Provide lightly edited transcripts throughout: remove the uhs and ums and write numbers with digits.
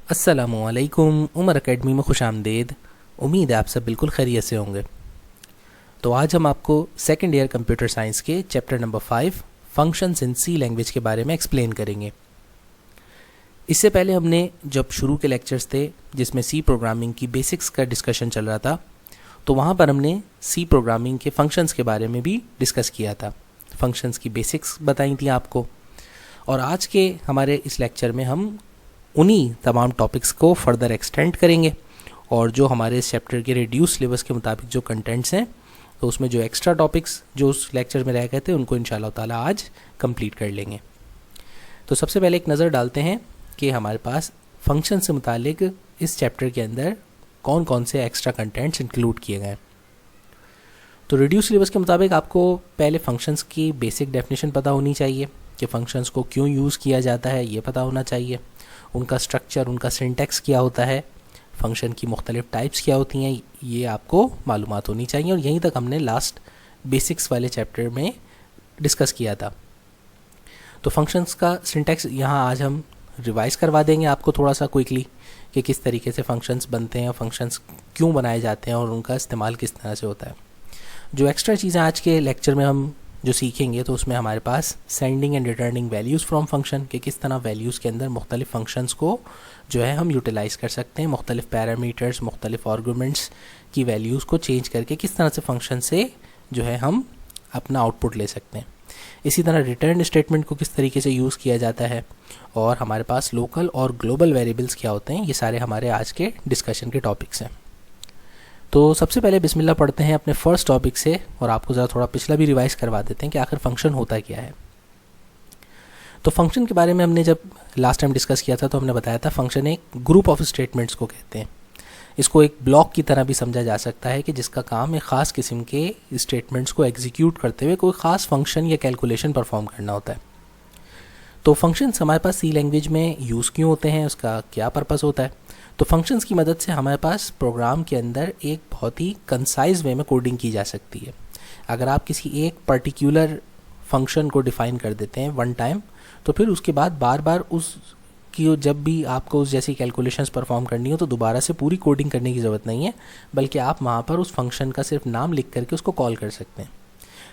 अस्सलामुअलैकुम। उमर एकेडमी में खुश आमदीद। उम्मीद है आप सब बिल्कुल खैरियत से होंगे। तो आज हम आपको सेकेंड ईयर कंप्यूटर साइंस के chapter number 5 functions in C language के बारे में एक्सप्लेन करेंगे। इससे पहले हमने जब शुरू के लेक्चर्स थे जिसमें सी प्रोग्रामिंग की बेसिक्स का डिस्कशन चल रहा था, तो वहाँ पर हमने सी प्रोग्रामिंग के फंक्शंस के बारे में भी डिस्कस किया था, फंक्शंस की बेसिक्स बताई थी आपको। और आज के हमारे इस लेक्चर में हम उन्हीं तमाम टॉपिक्स को फर्दर एक्सटेंड करेंगे और जो हमारे इस चैप्टर के रिड्यूस सिलेबस के मुताबिक जो कंटेंट्स हैं, तो उसमें जो एक्स्ट्रा टॉपिक्स जो उस लेक्चर में रह गए थे उनको इंशाल्लाह ताला आज कंप्लीट कर लेंगे। तो सबसे पहले एक नज़र डालते हैं कि हमारे पास फंक्शन से मुतालिक इस चैप्टर के अंदर कौन कौन से एक्स्ट्रा कंटेंट्स इंक्लूड किए गए हैं। तो रिड्यूस सिलेबस के मुताबिक आपको पहले फंक्शंस की बेसिक डेफिनेशन पता होनी चाहिए कि फंक्शंस को क्यों यूज़ किया जाता है, ये पता होना चाहिए। उनका स्ट्रक्चर, उनका सिंटैक्स क्या होता है, फंक्शन की मुख्तलिफ टाइप्स क्या होती हैं, ये आपको मालूमात होनी चाहिए। और यहीं तक हमने लास्ट बेसिक्स वाले चैप्टर में डिस्कस किया था। तो फंक्शंस का सिंटैक्स यहाँ आज हम रिवाइज़ करवा देंगे आपको थोड़ा सा क्विकली कि किस तरीके से फंक्शंस बनते हैं, फंक्शंस क्यों बनाए जाते हैं और उनका इस्तेमाल किस तरह से होता है। जो एक्स्ट्रा चीज़ें आज के लेक्चर में हम जो सीखेंगे तो उसमें हमारे पास sending and returning values from function के किस तरह वैल्यूज़ के अंदर मुख्तलिफ फंक्शंस को जो है हम यूटिलाइज़ कर सकते हैं, मुख्तलिफ पैरामीटर्स, मुख्तलिफ आर्गूमेंट्स की वैल्यूज़ को चेंज करके किस तरह से फंक्शन से जो है हम अपना आउटपुट ले सकते हैं। इसी तरह रिटर्न स्टेटमेंट को किस तरीके से यूज़ किया जाता है और हमारे पास लोकल और ग्लोबल वेरिएबल्स क्या होते हैं, ये सारे हमारे आज के डिस्कशन के टॉपिक्स हैं। तो सबसे पहले बिस्मिल्लाह पढ़ते हैं अपने फर्स्ट टॉपिक से और आपको ज़रा थोड़ा पिछला भी रिवाइज़ करवा देते हैं कि आखिर फंक्शन होता क्या है। तो फंक्शन के बारे में हमने जब लास्ट टाइम डिस्कस किया था तो हमने बताया था फंक्शन एक ग्रुप ऑफ स्टेटमेंट्स को कहते हैं। इसको एक ब्लॉक की तरह भी समझा जा सकता है कि जिसका काम एक ख़ास किस्म के स्टेटमेंट्स को एग्जीक्यूट करते हुए कोई ख़ास फंक्शन या कैलकुलेशन परफॉर्म करना होता है। तो फंक्शंस हमारे पास सी लैंग्वेज में यूज़ क्यों होते हैं, उसका क्या पर्पस होता है। तो फंक्शंस की मदद से हमारे पास प्रोग्राम के अंदर एक बहुत ही कंसाइज वे में कोडिंग की जा सकती है। अगर आप किसी एक पर्टिकुलर फंक्शन को डिफ़ाइन कर देते हैं वन टाइम, तो फिर उसके बाद बार बार उस कि जब भी आपको उस जैसी कैलकुलेशंस परफॉर्म करनी हो तो दोबारा से पूरी कोडिंग करने की ज़रूरत नहीं है, बल्कि आप वहाँ पर उस फंक्शन का सिर्फ नाम लिख करके उसको कॉल कर सकते हैं।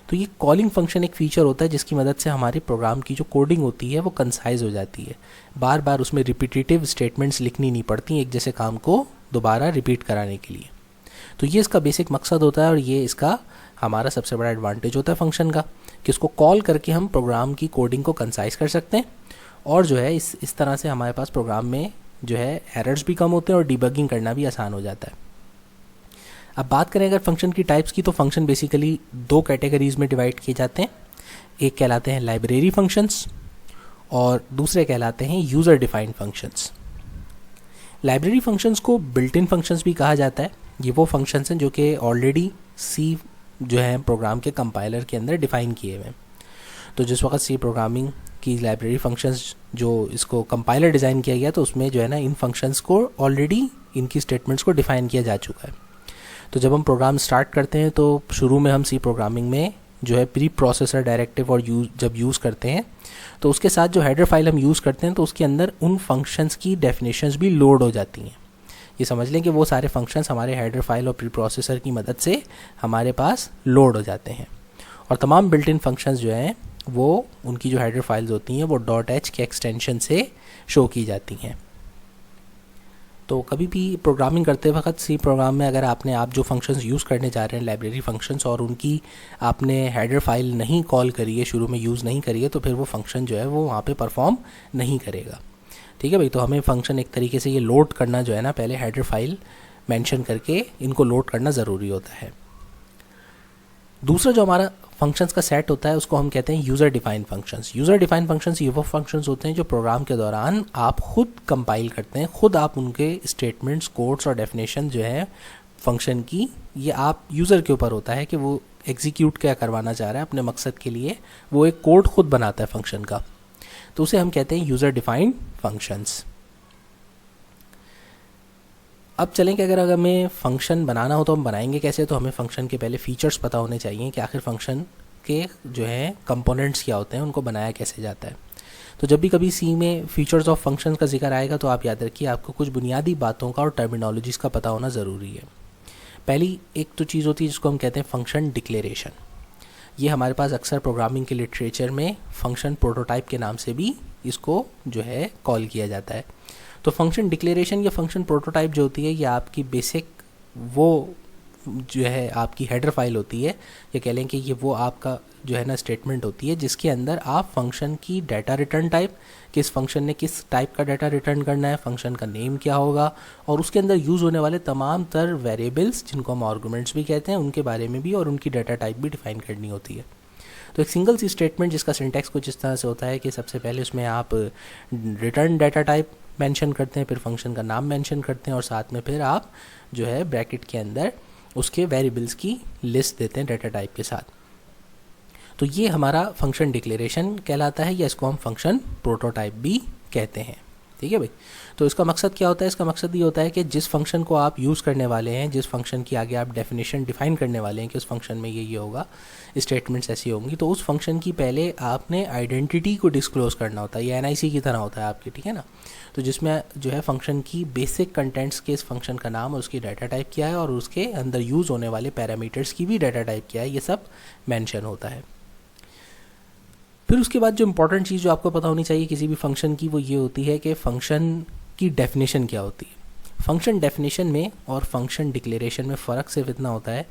तो ये कॉलिंग फंक्शन एक फ़ीचर होता है जिसकी मदद से हमारे प्रोग्राम की जो कोडिंग होती है वो कंसाइज हो जाती है। बार बार उसमें रिपीटेटिव स्टेटमेंट्स लिखनी नहीं पड़ती एक जैसे काम को दोबारा रिपीट कराने के लिए। तो ये इसका बेसिक मकसद होता है और ये इसका हमारा सबसे बड़ा एडवांटेज होता है फंक्शन का कि उसको कॉल करके हम प्रोग्राम की कोडिंग को कंसाइज कर सकते हैं और जो है इस तरह से हमारे पास प्रोग्राम में जो है एरर्स भी कम होते हैं और डिबगिंग करना भी आसान हो जाता है। अब बात करें अगर फंक्शन की टाइप्स की, तो फंक्शन बेसिकली दो कैटेगरीज में डिवाइड किए जाते हैं। एक कहलाते हैं लाइब्रेरी फंक्शंस और दूसरे कहलाते हैं user defined functions. Library functions को बिल्ट इन फंक्शंस भी कहा जाता है। ये वो फंक्शंस हैं जो कि ऑलरेडी सी जो है प्रोग्राम के कंपाइलर के अंदर डिफ़ाइन किए हुए हैं। तो जिस वक्त सी प्रोग्रामिंग की लाइब्रेरी फंक्शंस जो इसको कंपाइलर डिज़ाइन किया गया तो उसमें जो है ना इन फंक्शंस को ऑलरेडी इनकी स्टेटमेंट्स को डिफ़ाइन किया जा चुका है। तो जब हम प्रोग्राम स्टार्ट करते हैं तो शुरू में हम सी प्रोग्रामिंग में जो है प्री प्रोसेसर डायरेक्टिव और जब यूज़ करते हैं तो उसके साथ जो हेडर फाइल हम यूज़ करते हैं तो उसके अंदर उन फंक्शंस की डेफिनेशंस भी लोड हो जाती हैं। ये समझ लें कि वो सारे फंक्शंस हमारे हेडर फाइल और प्री प्रोसेसर की मदद से हमारे पास लोड हो जाते हैं और तमाम बिल्ट इन फंक्शंस जो हैं वो उनकी जो हेडर फाइल्स होती हैं वो .h के एक्सटेंशन से शो की जाती हैं। तो कभी भी प्रोग्रामिंग करते वक्त सी प्रोग्राम में अगर आप जो फंक्शंस यूज़ करने जा रहे हैं लाइब्रेरी फंक्शंस और उनकी आपने हेडर फाइल नहीं कॉल करी है, शुरू में यूज़ नहीं करी है, तो फिर वो फंक्शन जो है वो वहाँ पे परफॉर्म नहीं करेगा। ठीक है भाई। तो हमें फंक्शन एक तरीके से ये लोड करना जो है ना, पहले हेडर फाइल मेंशन करके इनको लोड करना ज़रूरी होता है। दूसरा जो हमारा फंक्शंस का सेट होता है उसको हम कहते हैं user defined functions. User defined functions ये वो फंक्शंस होते हैं जो प्रोग्राम के दौरान आप खुद कंपाइल करते हैं, खुद आप उनके स्टेटमेंट्स, कोड्स और डेफिनेशन जो है फंक्शन की, ये आप यूज़र के ऊपर होता है कि वो एग्जीक्यूट क्या करवाना चाह रहा है अपने मकसद के लिए, वो एक कोड खुद बनाता है फंक्शन का, तो उसे हम कहते हैं यूज़र डिफाइंड फंक्शंस। अब चलें कि अगर हमें फ़ंक्शन बनाना हो तो हम बनाएंगे कैसे। तो हमें फ़ंक्शन के पहले फ़ीचर्स पता होने चाहिए कि आखिर फ़ंक्शन के जो है कंपोनेंट्स क्या होते हैं, उनको बनाया कैसे जाता है। तो जब भी कभी सी में फीचर्स ऑफ फंक्शन का जिक्र आएगा तो आप याद रखिए आपको कुछ बुनियादी बातों का और टर्मिनोलॉजीज़ का पता होना ज़रूरी है। पहली एक तो चीज़ होती है जिसको हम कहते हैं फंक्शन डिक्लेरेशन। ये हमारे पास अक्सर प्रोग्रामिंग के लिटरेचर में फंक्शन प्रोटोटाइप के नाम से भी इसको जो है कॉल किया जाता है। तो फंक्शन डिक्लेरेशन या फंक्शन प्रोटोटाइप जो होती है ये आपकी बेसिक वो जो है आपकी हेडर फाइल होती है, या कह लें कि ये वो आपका जो है ना स्टेटमेंट होती है जिसके अंदर आप फंक्शन की डाटा रिटर्न टाइप, किस फंक्शन ने किस टाइप का डाटा रिटर्न करना है, फंक्शन का नेम क्या होगा, और उसके अंदर यूज़ होने वाले तमाम तर वेरिएबल्स जिनको हम आर्गुमेंट्स भी कहते हैं उनके बारे में भी और उनकी डाटा टाइप भी डिफाइन करनी होती है। तो एक सिंगल सी स्टेटमेंट जिसका सिंटैक्स कुछ इस तरह से होता है कि सबसे पहले उसमें आप रिटर्न डाटा टाइप मेंशन करते हैं, फिर फंक्शन का नाम मेंशन करते हैं और साथ में फिर आप जो है ब्रैकेट के अंदर उसके वेरिएबल्स की लिस्ट देते हैं डाटा टाइप के साथ। तो ये हमारा फंक्शन डिक्लेरेशन कहलाता है, या इसको हम फंक्शन प्रोटोटाइप भी कहते हैं। ठीक है भाई। तो इसका मकसद क्या होता है? इसका मकसद ये होता है कि जिस फंक्शन को आप यूज़ करने वाले हैं, जिस फंक्शन की आगे आप डेफिनेशन डिफाइन करने वाले हैं कि उस फंक्शन में ये होगा, स्टेटमेंट्स ऐसी होंगी, तो उस फंक्शन की पहले आपने आइडेंटिटी को डिस्क्लोज करना होता है। ये NIC की तरह होता है आपकी, ठीक है ना। तो जिसमें जो है फंक्शन की बेसिक कंटेंट्स के इस फंक्शन का नाम और उसकी डाटा टाइप क्या है और उसके अंदर यूज़ होने वाले पैरामीटर्स की भी डाटा टाइप क्या है, ये सब मेंशन होता है। फिर उसके बाद जो इंपॉर्टेंट चीज़ जो आपको पता होनी चाहिए किसी भी फंक्शन की, वो ये होती है कि फंक्शन की डेफिनेशन क्या होती है। फंक्शन डेफिनेशन में और फंक्शन डिक्लेरेशन में फ़र्क सिर्फ इतना होता है,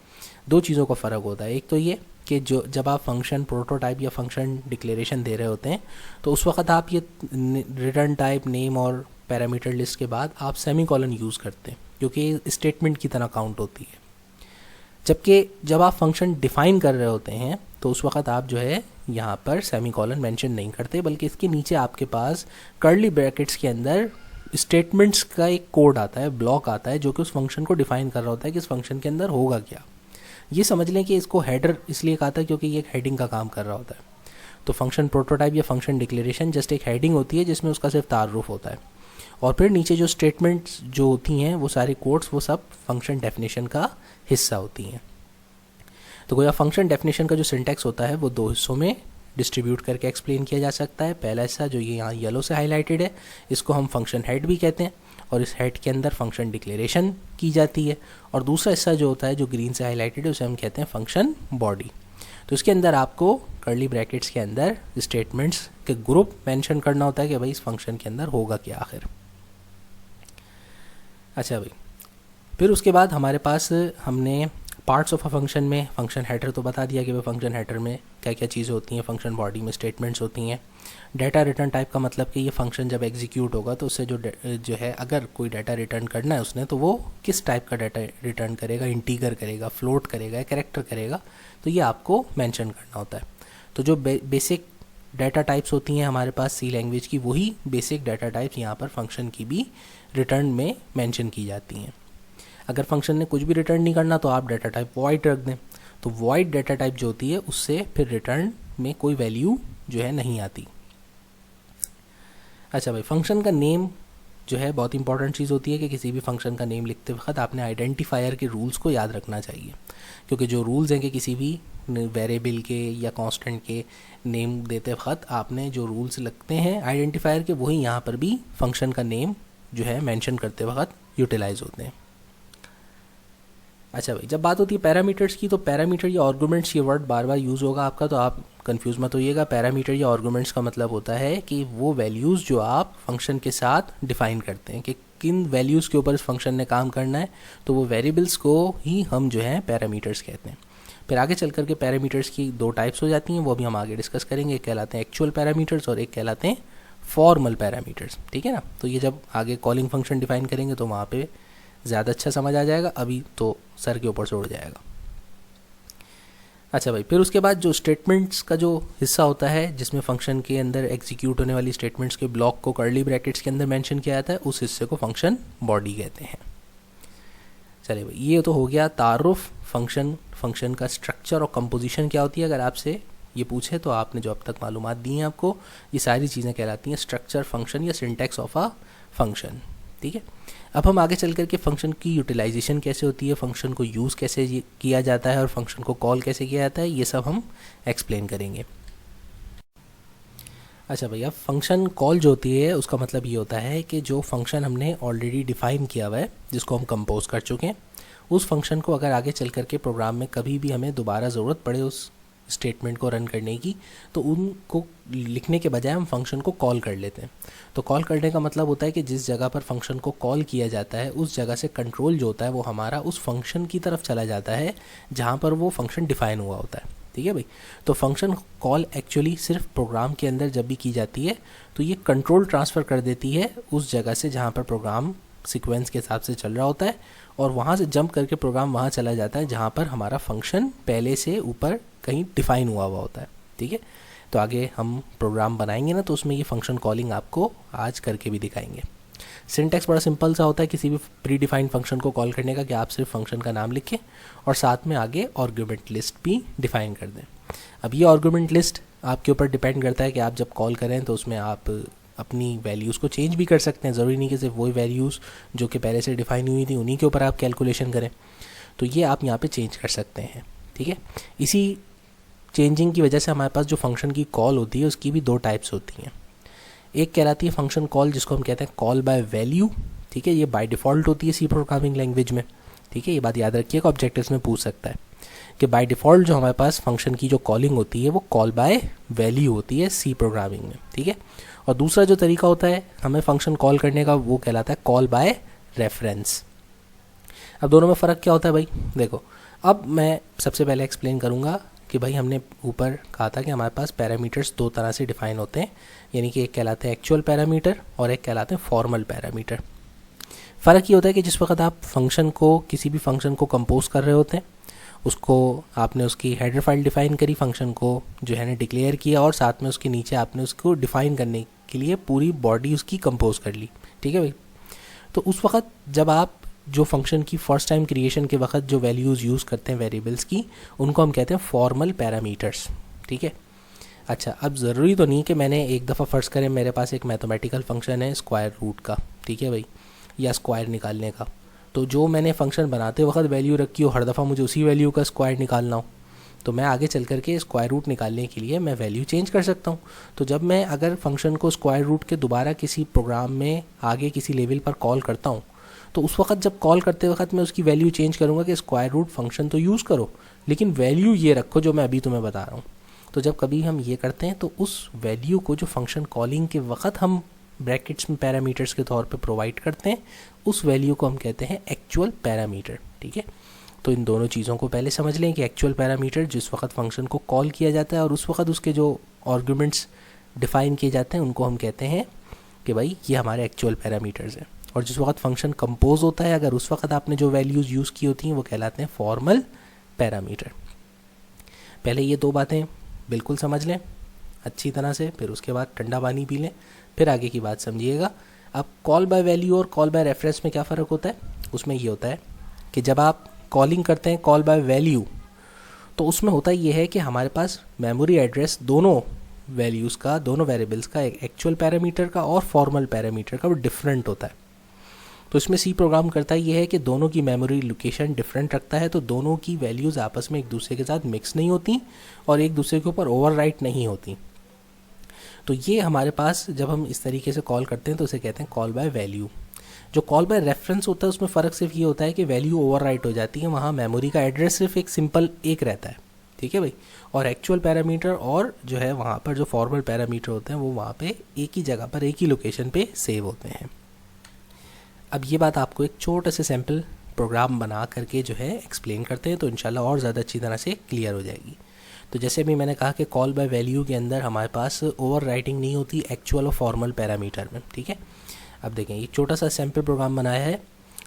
दो चीज़ों का फ़र्क होता है। एक तो ये कि जो जब आप फंक्शन प्रोटोटाइप या फंक्शन डिक्लेरेशन दे रहे होते हैं तो उस वक्त आप ये रिटर्न टाइप, नेम और पैरामीटर लिस्ट के बाद आप सेमीकोलन यूज़ करते हैं क्योंकि स्टेटमेंट की तरह काउंट होती है। जबकि जब आप फंक्शन डिफ़ाइन कर रहे होते हैं तो उस वक्त आप जो है यहाँ पर सेमीकोलन मेंशन नहीं करते, बल्कि इसके नीचे आपके पास कर्ली ब्रैकेट्स के अंदर स्टेटमेंट्स का एक कोड आता है, ब्लॉक आता है, जो कि उस फंक्शन को डिफ़ाइन कर रहा होता है कि इस फंक्शन के अंदर होगा क्या। ये समझ लें कि इसको हेडर इसलिए कहा था क्योंकि ये एक हेडिंग का काम कर रहा होता है। तो फंक्शन प्रोटोटाइप या फंक्शन डिक्लेरेशन जस्ट एक हेडिंग होती है जिसमें उसका सिर्फ तारुफ होता है, और फिर नीचे जो स्टेटमेंट्स जो होती हैं वो सारी कोड्स वो सब फंक्शन डेफिनेशन का हिस्सा होती हैं। तो गोया फंक्शन डेफिनेशन का जो सिंटैक्स होता है वो दो हिस्सों में डिस्ट्रीब्यूट करके एक्सप्लेन किया जा सकता है। पहला हिस्सा जो ये यहाँ येलो से हाईलाइटेड है, इसको हम फंक्शन हेड भी कहते हैं और इस हेड के अंदर फंक्शन डिक्लेरेशन की जाती है। और दूसरा हिस्सा जो होता है जो ग्रीन से हाईलाइटेड है उसे हम कहते हैं फंक्शन बॉडी। तो इसके अंदर आपको कर्ली ब्रैकेट्स के अंदर स्टेटमेंट्स के ग्रुप मेंशन करना होता है कि भाई इस फंक्शन के अंदर होगा क्या आखिर। अच्छा भाई, फिर उसके बाद हमारे पास हमने पार्ट्स ऑफ अ फंक्शन में फंक्शन हेडर तो बता दिया कि भाई फंक्शन हेडर में क्या क्या चीज़ें होती हैं, फंक्शन बॉडी में स्टेटमेंट्स होती हैं। डाटा रिटर्न टाइप का मतलब कि ये फंक्शन जब एग्जीक्यूट होगा तो उससे जो है अगर कोई डाटा रिटर्न करना है उसने तो वो किस टाइप का डाटा रिटर्न करेगा, इंटीगर करेगा, फ्लोट करेगा या कैरेक्टर करेगा, तो ये आपको मेंशन करना होता है। तो जो बेसिक डाटा टाइप्स होती हैं हमारे पास सी लैंग्वेज की, वही बेसिक डाटा टाइप्स यहाँ पर फंक्शन की भी रिटर्न में मेंशन की जाती हैं। अगर फंक्शन ने कुछ भी रिटर्न नहीं करना तो आप डाटा टाइप वॉइड रख दें, तो वॉइड डाटा टाइप जो होती है उससे फिर रिटर्न में कोई वैल्यू जो है नहीं आती। अच्छा भाई, फंक्शन का नेम जो है बहुत इंपॉर्टेंट चीज़ होती है कि किसी भी फंक्शन का नेम लिखते वक्त आपने आइडेंटिफायर के रूल्स को याद रखना चाहिए, क्योंकि जो रूल्स हैं कि किसी भी वेरिएबल के या कांस्टेंट के नेम देते वक्त आपने जो रूल्स लगते हैं आइडेंटिफायर के, वही यहाँ पर भी फंक्शन का नेम जो है मेंशन करते वक्त यूटिलाइज होते हैं। अच्छा भाई, जब बात होती है पैरामीटर्स की, तो पैरामीटर या आर्गुमेंट्स ये वर्ड बार बार यूज़ होगा आपका, तो आप कंफ्यूज मत होइएगा। पैरामीटर या आर्गुमेंट्स का मतलब होता है कि वो वैल्यूज़ जो आप फंक्शन के साथ डिफ़ाइन करते हैं कि किन वैल्यूज़ के ऊपर इस फंक्शन ने काम करना है, तो वो वेरिएबल्स को ही हम जो है पैरामीटर्स कहते हैं। फिर आगे चल करके पैरामीटर्स की दो टाइप्स हो जाती हैं, वो भी हम आगे डिस्कस करेंगे। एक कहलाते हैं एक्चुअल पैरामीटर्स और एक कहलाते हैं फॉर्मल पैरामीटर्स, ठीक है ना। तो ये जब आगे कॉलिंग फंक्शन डिफाइन करेंगे तो वहाँ पे ज़्यादा अच्छा समझ आ जाएगा, अभी तो सर के ऊपर से उड़ जाएगा। अच्छा भाई, फिर उसके बाद जो स्टेटमेंट्स का जो हिस्सा होता है जिसमें फंक्शन के अंदर एग्जीक्यूट होने वाली स्टेटमेंट्स के ब्लॉक को कर्ली ब्रैकेट्स के अंदर मेंशन किया जाता है, उस हिस्से को फंक्शन बॉडी कहते हैं। चलिए भाई, ये तो हो गया तारुफ फंक्शन का स्ट्रक्चर और कंपोजिशन क्या होती है। अगर आपसे ये पूछे तो आपने जो अब तक मालूमात दी हैं आपको, ये सारी चीज़ें कहलाती हैं स्ट्रक्चर फंक्शन या सिंटैक्स ऑफ अ फंक्शन, ठीक है। अब हम आगे चल करके फंक्शन की यूटिलाइजेशन कैसे होती है, फंक्शन को यूज़ कैसे किया जाता है और फंक्शन को कॉल कैसे किया जाता है, ये सब हम एक्सप्लेन करेंगे। अच्छा भैया, फंक्शन कॉल जो होती है उसका मतलब ये होता है कि जो फंक्शन हमने ऑलरेडी डिफ़ाइन किया हुआ है, जिसको हम कंपोज कर चुके हैं, उस फंक्शन को अगर आगे चल करके प्रोग्राम में कभी भी हमें दोबारा ज़रूरत पड़े उस स्टेटमेंट को रन करने की, तो उनको लिखने के बजाय हम फंक्शन को कॉल कर लेते हैं। तो कॉल करने का मतलब होता है कि जिस जगह पर फंक्शन को कॉल किया जाता है उस जगह से कंट्रोल जो होता है वो हमारा उस फंक्शन की तरफ चला जाता है जहाँ पर वो फंक्शन डिफ़ाइन हुआ होता है। ठीक है भाई। तो फंक्शन कॉल एक्चुअली सिर्फ प्रोग्राम के अंदर जब भी की जाती है तो ये कंट्रोल ट्रांसफ़र कर देती है उस जगह से जहाँ पर प्रोग्राम सीक्वेंस के हिसाब से चल रहा होता है, और वहाँ से जंप करके प्रोग्राम वहाँ चला जाता है जहाँ पर हमारा फंक्शन पहले से ऊपर कहीं डिफ़ाइन हुआ होता है। ठीक है। तो आगे हम प्रोग्राम बनाएंगे ना, तो उसमें ये फंक्शन कॉलिंग आपको आज करके भी दिखाएंगे। सिंटैक्स बड़ा सिंपल सा होता है किसी भी प्री डिफाइंड फंक्शन को कॉल करने का, कि आप सिर्फ फंक्शन का नाम लिखें और साथ में आगे आर्गुमेंट लिस्ट भी डिफ़ाइन कर दें। अब ये आर्गुमेंट लिस्ट आपके ऊपर डिपेंड करता है कि आप जब कॉल करें तो उसमें आप अपनी वैल्यूज़ को चेंज भी कर सकते हैं। ज़रूरी नहीं कि सिर्फ वही वैल्यूज़ जो कि पहले से डिफ़ाइन हुई थी उन्हीं के ऊपर आप कैलकुलेशन करें, तो ये आप यहाँ पे चेंज कर सकते हैं। ठीक है। इसी चेंजिंग की वजह से हमारे पास जो फंक्शन की कॉल होती है उसकी भी दो टाइप्स होती हैं। एक कहलाती है फंक्शन कॉल, जिसको हम कहते हैं कॉल बाय वैल्यू। ठीक है। ये बाय डिफ़ॉल्ट होती है सी प्रोग्रामिंग लैंग्वेज में। ठीक है। ये बात याद रखिएगा, ऑब्जेक्टिव्स में पूछ सकता है कि बाय डिफ़ॉल्ट जो हमारे पास फंक्शन की जो कॉलिंग होती है वो कॉल बाय वैल्यू होती है सी प्रोग्रामिंग में। ठीक है। और दूसरा जो तरीका होता है हमें फंक्शन कॉल करने का वो कहलाता है कॉल बाय रेफरेंस। अब दोनों में फ़र्क क्या होता है भाई? देखो, अब मैं सबसे पहले एक्सप्लेन करूँगा कि भाई हमने ऊपर कहा था कि हमारे पास पैरामीटर्स दो तरह से डिफ़ाइन होते हैं, यानी कि एक कहलाते हैं एक्चुअल पैरामीटर और एक कहलाते हैं फॉर्मल पैरामीटर। फ़र्क ये होता है कि जिस वक्त आप फंक्शन को किसी भी फंक्शन को कंपोज कर रहे होते हैं, उसको आपने उसकी हेडर फाइल डिफ़ाइन करी, फंक्शन को जो है ना डिक्लेयर किया, और साथ में उसके नीचे आपने उसको डिफ़ाइन करने के लिए पूरी बॉडी उसकी कंपोज कर ली। ठीक है भाई। तो उस वक्त जब आप जो फंक्शन की फर्स्ट टाइम क्रिएशन के वक्त जो वैल्यूज़ यूज़ करते हैं वेरिएबल्स की, उनको हम कहते हैं फॉर्मल पैरामीटर्स। ठीक है। अच्छा, अब ज़रूरी तो नहीं कि मैंने एक दफ़ा फ़र्ज़ करें मेरे पास एक मैथमेटिकल फंक्शन है स्क्वायर रूट का, ठीक है भाई, या स्क्वायर निकालने का, तो जो मैंने फंक्शन बनाते वक्त वैल्यू रखी हो हर दफ़ा मुझे उसी वैल्यू का स्क्वायर निकालना हो, तो मैं आगे चल करके स्क्वायर रूट निकालने के लिए मैं वैल्यू चेंज कर सकता हूँ। तो जब मैं अगर फंक्शन को स्क्वायर रूट के दोबारा किसी प्रोग्राम में आगे किसी लेवल पर कॉल करता हूँ, तो उस वक्त जब कॉल करते वक्त मैं उसकी वैल्यू चेंज करूँगा कि स्क्वायर रूट फंक्शन तो यूज़ करो लेकिन वैल्यू ये रखो जो मैं अभी तुम्हें बता रहा हूँ। तो जब कभी हम ये करते हैं तो उस वैल्यू को जो फंक्शन कॉलिंग के वक्त हम ब्रैकेट्स में पैरामीटर्स के तौर पे प्रोवाइड करते हैं, उस वैल्यू को हम कहते हैं एक्चुअल पैरामीटर। ठीक है। तो इन दोनों चीज़ों को पहले समझ लें कि एक्चुअल पैरामीटर जिस वक्त फंक्शन को कॉल किया जाता है और उस वक्त उसके जो आर्गुमेंट्स डिफ़ाइन किए जाते हैं उनको हम कहते हैं कि भाई ये हमारे एक्चुअल पैरामीटर्स हैं। और जिस वक्त फंक्शन कंपोज होता है अगर उस वक्त आपने जो वैल्यूज़ यूज़ की होती हैं वो कहलाते हैं फॉर्मल पैरामीटर। पहले ये दो बातें बिल्कुल समझ लें अच्छी तरह से, फिर उसके बाद ठंडा पानी पी लें, फिर आगे की बात समझिएगा। अब कॉल बाय वैल्यू और कॉल बाय रेफरेंस में क्या फ़र्क होता है? उसमें ये होता है कि जब आप कॉलिंग करते हैं कॉल बाय वैल्यू, तो उसमें होता ये है कि हमारे पास मेमोरी एड्रेस दोनों वैल्यूज़ का, दोनों वेरिएबल्स का, एक एक्चुअल पैरामीटर का और फॉर्मल पैरामीटर का, वो डिफरेंट होता है। तो इसमें सी प्रोग्राम करता ये है कि दोनों की मेमोरी लोकेशन डिफरेंट रखता है, तो दोनों की वैल्यूज़ आपस में एक दूसरे के साथ मिक्स नहीं होती और एक दूसरे के ऊपर ओवरराइट नहीं होती। तो ये हमारे पास जब हम इस तरीके से कॉल करते हैं तो इसे कहते हैं कॉल बाय वैल्यू। जो कॉल बाय रेफरेंस होता है उसमें फ़र्क सिर्फ ये होता है कि वैल्यू ओवरराइट हो जाती है, वहाँ मेमोरी का एड्रेस सिर्फ एक सिंपल एक रहता है। ठीक है भाई। और एक्चुअल पैरामीटर और जो है वहाँ पर जो फॉर्मल पैरामीटर होते हैं वो वहाँ पे एक ही जगह पर एक ही लोकेशन पे सेव होते हैं। अब ये बात आपको एक छोटे से सैम्पल प्रोग्राम बना करके जो है एक्सप्लेन करते हैं तो इंशाल्लाह और ज़्यादा अच्छी तरह से क्लियर हो जाएगी। तो जैसे भी मैंने कहा कि कॉल बाय वैल्यू के अंदर हमारे पास ओवर राइटिंग नहीं होती एक्चुअल और फॉर्मल पैरामीटर में। ठीक है। अब देखें, ये छोटा सा सैम्पल प्रोग्राम बनाया है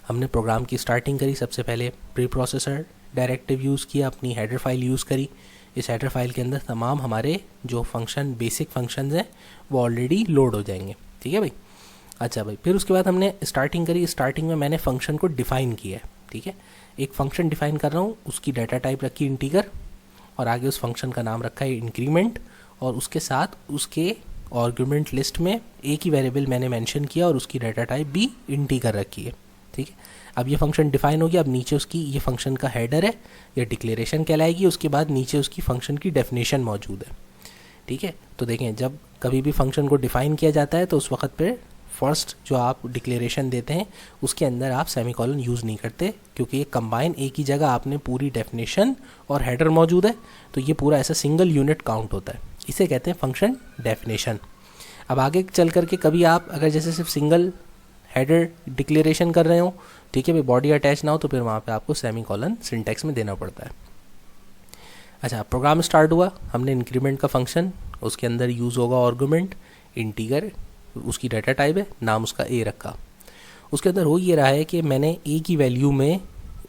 हमने। प्रोग्राम की स्टार्टिंग करी, सबसे पहले प्री प्रोसेसर डायरेक्टिव यूज़ किया, अपनी हेडर फाइल यूज़ करी। इस हेडर फाइल के अंदर तमाम हमारे जो फंक्शन बेसिक फंक्शंस हैं वो ऑलरेडी लोड हो जाएंगे। ठीक है भाई। अच्छा भाई, फिर उसके बाद हमने स्टार्टिंग करी। स्टार्टिंग में मैंने फंक्शन को डिफ़ाइन किया है। ठीक है। एक फंक्शन डिफ़ाइन कर रहा हूँ, उसकी डाटा टाइप रखी इंटीगर और आगे उस फंक्शन का नाम रखा है इंक्रीमेंट, और उसके साथ उसके आर्गुमेंट लिस्ट में एक ही वेरिएबल मैंने मेंशन किया और उसकी डाटा टाइप भी इंटीगर रखी है। ठीक है। अब ये फंक्शन डिफ़ाइन हो गया। अब नीचे उसकी ये फंक्शन का हेडर है, ये डिक्लेरेशन कहलाएगी। उसके बाद नीचे उसकी फंक्शन की डेफिनेशन मौजूद है। ठीक है। तो देखें, जब कभी भी फंक्शन को डिफ़ाइन किया जाता है तो उस वक्त पे फर्स्ट जो आप डिक्लेरेशन देते हैं उसके अंदर आप सेमीकोलन यूज़ नहीं करते, क्योंकि ये कंबाइन एक ही जगह आपने पूरी डेफिनेशन और हेडर मौजूद है, तो ये पूरा ऐसा सिंगल यूनिट काउंट होता है। इसे कहते हैं फंक्शन डेफिनेशन। अब आगे चल करके कभी आप अगर जैसे सिर्फ सिंगल हेडर डिक्लेरेशन कर रहे हो, ठीक है भाई, बॉडी अटैच ना हो, तो फिर वहाँ पे आपको सेमीकोलन सिंटैक्स में देना पड़ता है। अच्छा, प्रोग्राम स्टार्ट हुआ, हमने इंक्रीमेंट का फंक्शन, उसके अंदर यूज़ होगा आर्गुमेंट इंटीगर, उसकी डाटा टाइप है, नाम उसका ए रखा। उसके अंदर हो ये रहा है कि मैंने ए की वैल्यू में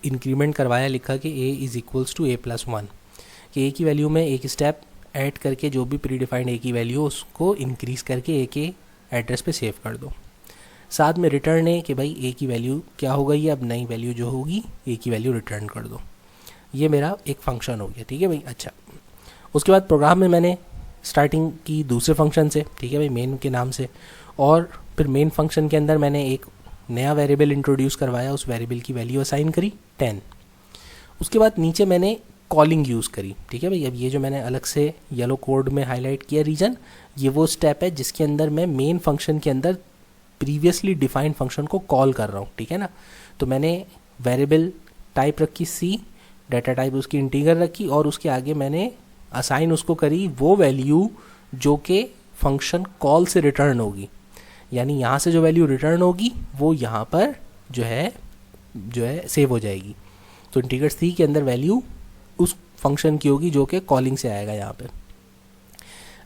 इंक्रीमेंट करवाया, लिखा कि A is equals to a+1, कि ए की वैल्यू में एक स्टेप ऐड करके जो भी प्री डिफाइंड ए की वैल्यू उसको इंक्रीज़ करके ए के एड्रेस पे सेव कर दो। साथ में रिटर्न है कि भाई ए की वैल्यू क्या हो गई है, अब नई वैल्यू जो होगी ए की वैल्यू रिटर्न कर दो। ये मेरा एक फंक्शन हो गया, ठीक है भाई। अच्छा, उसके बाद प्रोग्राम में मैंने स्टार्टिंग की दूसरे फंक्शन से, ठीक है भाई, मेन के नाम से, और फिर मेन फंक्शन के अंदर मैंने एक नया वेरिएबल इंट्रोड्यूस करवाया, उस वेरिएबल की वैल्यू असाइन करी 10। उसके बाद नीचे मैंने कॉलिंग यूज़ करी, ठीक है भाई। अब ये जो मैंने अलग से येलो कोड में हाईलाइट किया रीजन, ये वो स्टेप है जिसके अंदर मैं मेन फंक्शन के अंदर प्रीवियसली डिफाइंड फंक्शन को कॉल कर रहा हूँ, ठीक है ना। तो मैंने वेरिएबल टाइप रखी सी, डाटा टाइप उसकी इंटीगर रखी, और उसके आगे मैंने असाइन उसको करी वो वैल्यू जो कि फंक्शन कॉल से रिटर्न होगी, यानी यहाँ से जो वैल्यू रिटर्न होगी वो यहाँ पर जो है सेव हो जाएगी। तो इंटीगर सी के अंदर वैल्यू उस फंक्शन की होगी जो कि कॉलिंग से आएगा यहाँ पे।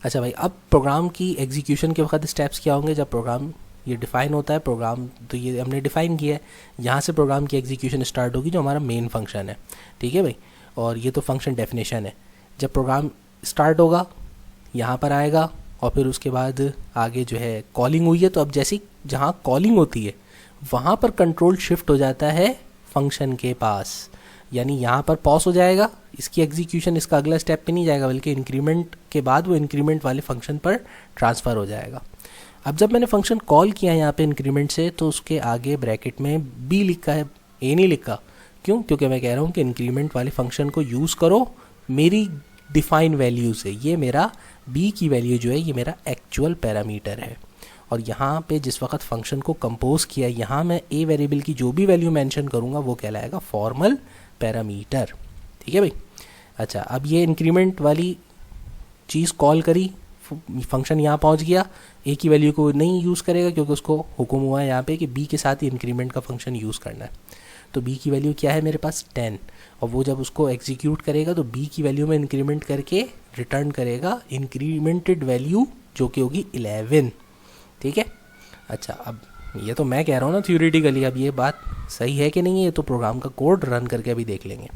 अच्छा भाई, अब प्रोग्राम की एग्जीक्यूशन के वक्त स्टेप्स क्या होंगे। जब प्रोग्राम ये डिफ़ाइन होता है, प्रोग्राम तो ये हमने डिफ़ाइन किया है, यहाँ से प्रोग्राम की एग्जीक्यूशन स्टार्ट होगी जो हमारा मेन फंक्शन है, ठीक है भाई। और ये तो फंक्शन डेफिनेशन है। जब प्रोग्राम स्टार्ट होगा यहाँ पर आएगा, और फिर उसके बाद आगे जो है कॉलिंग हुई है, तो अब जैसी जहाँ कॉलिंग होती है वहाँ पर कंट्रोल शिफ्ट हो जाता है फंक्शन के पास, यानी यहाँ पर पॉज हो जाएगा, इसकी एग्जीक्यूशन इसका अगला स्टेप पे नहीं जाएगा, बल्कि इंक्रीमेंट के बाद वो इंक्रीमेंट वाले फंक्शन पर ट्रांसफ़र हो जाएगा। अब जब मैंने फंक्शन कॉल किया यहाँ पे इंक्रीमेंट से, तो उसके आगे ब्रैकेट में बी लिखा है, ए नहीं लिखा। क्यों? क्योंकि मैं कह रहा हूँ कि इंक्रीमेंट वाले फंक्शन को यूज़ करो मेरी डिफाइन वैल्यू से। ये मेरा बी की वैल्यू जो है ये मेरा एक्चुअल पैरामीटर है, और यहाँ पे जिस वक्त फंक्शन को कंपोज किया, यहाँ मैं ए वेरिएबल की जो भी वैल्यू मेंशन करूँगा वो कहलाएगा फॉर्मल पैरामीटर, ठीक है भाई। अच्छा, अब ये इंक्रीमेंट वाली चीज़ कॉल करी, फंक्शन यहाँ पहुँच गया, ए की वैल्यू को नहीं यूज़ करेगा क्योंकि उसको हुक्म हुआ है यहाँ पे कि बी के साथ ही इंक्रीमेंट का फंक्शन यूज़ करना है। तो बी की वैल्यू क्या है मेरे पास 10, और वो जब उसको एग्जीक्यूट करेगा तो बी की वैल्यू में इंक्रीमेंट करके रिटर्न करेगा इंक्रीमेंटेड वैल्यू जो कि होगी 11, ठीक है। अच्छा, अब ये तो मैं कह रहा हूँ ना थ्योरेटिकली, अब ये बात सही है कि नहीं है ये तो प्रोग्राम का कोड रन करके अभी देख लेंगे।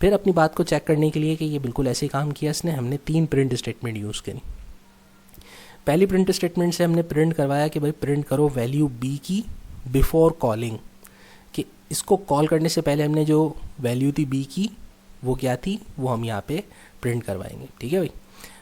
फिर अपनी बात को चेक करने के लिए कि ये बिल्कुल ऐसे काम किया इसने, हमने 3 प्रिंट स्टेटमेंट यूज़ करी। पहली प्रिंट स्टेटमेंट से हमने प्रिंट करवाया कि भाई प्रिंट करो वैल्यू बी की बिफोर कॉलिंग, कि इसको कॉल करने से पहले हमने जो वैल्यू थी बी की वो क्या थी वो हम यहाँ पे प्रिंट करवाएंगे, ठीक है भाई।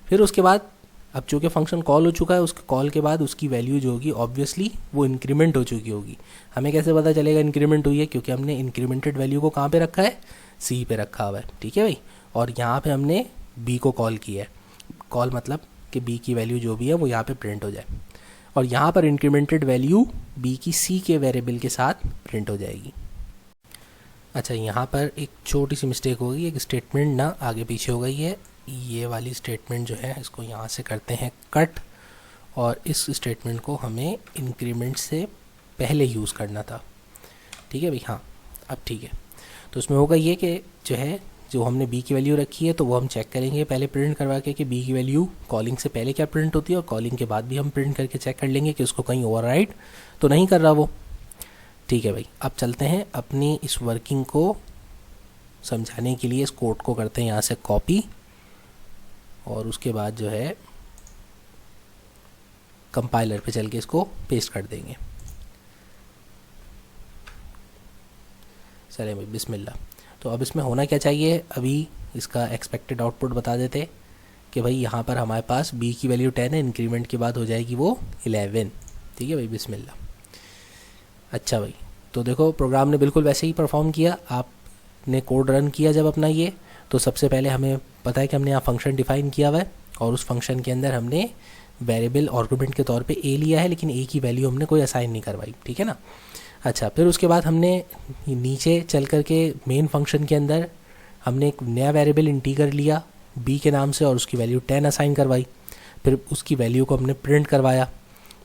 फिर उसके बाद अब चूँकि फंक्शन कॉल हो चुका है, उसके कॉल के बाद उसकी वैल्यू जो होगी ऑब्वियसली वो इंक्रीमेंट हो चुकी होगी। हमें कैसे पता चलेगा इंक्रीमेंट हुई है? क्योंकि हमने इंक्रीमेंटेड वैल्यू को कहाँ पे रखा है, सी पे रखा हुआ है, ठीक है भाई। और यहाँ पे हमने बी को कॉल किया है, कॉल मतलब कि बी की वैल्यू जो भी है वो यहाँ पे प्रिंट हो जाए, और यहाँ पर इंक्रीमेंटेड वैल्यू बी की सी के वेरिएबल के साथ प्रिंट हो जाएगी। अच्छा, यहाँ पर एक छोटी सी मिस्टेक होगी, एक स्टेटमेंट ना आगे पीछे हो गई है। ये वाली स्टेटमेंट जो है इसको यहाँ से करते हैं कट, और इस स्टेटमेंट को हमें इंक्रीमेंट से पहले यूज़ करना था, ठीक है भाई। हाँ, अब ठीक है। तो उसमें होगा ये कि जो हमने बी की वैल्यू रखी है तो वो हम चेक करेंगे पहले प्रिंट करवा के कि बी की वैल्यू कॉलिंग से पहले क्या प्रिंट होती है, और कॉलिंग के बाद भी हम प्रिंट करके चेक कर लेंगे कि उसको कहीं ओवरराइड तो नहीं कर रहा वो, ठीक है भाई। अब चलते हैं अपनी इस वर्किंग को समझाने के लिए, इस कोड को करते हैं यहाँ से कॉपी, और उसके बाद जो है कंपाइलर पे चल के इसको पेस्ट कर देंगे। चलिए भाई, बिस्मिल्लाह। तो अब इसमें होना क्या चाहिए, अभी इसका एक्सपेक्टेड आउटपुट बता देते कि भाई यहाँ पर हमारे पास b की वैल्यू 10 है, इंक्रीमेंट के बाद हो जाएगी वो 11, ठीक है भाई, बिस्मिल्लाह। अच्छा भाई, तो देखो प्रोग्राम ने बिल्कुल वैसे ही परफॉर्म किया। आपने कोड रन किया जब अपना ये, तो सबसे पहले हमें पता है कि हमने यहाँ फंक्शन डिफाइन किया हुआ है, और उस फंक्शन के अंदर हमने वेरिएबल आर्गुमेंट के तौर पे ए लिया है, लेकिन ए की वैल्यू हमने कोई असाइन नहीं करवाई, ठीक है ना। अच्छा, फिर उसके बाद हमने नीचे चल कर के मेन फंक्शन के अंदर हमने एक नया वेरिएबल इंटीगर लिया बी के नाम से और उसकी वैल्यू 10 असाइन करवाई। फिर उसकी वैल्यू को हमने प्रिंट करवाया।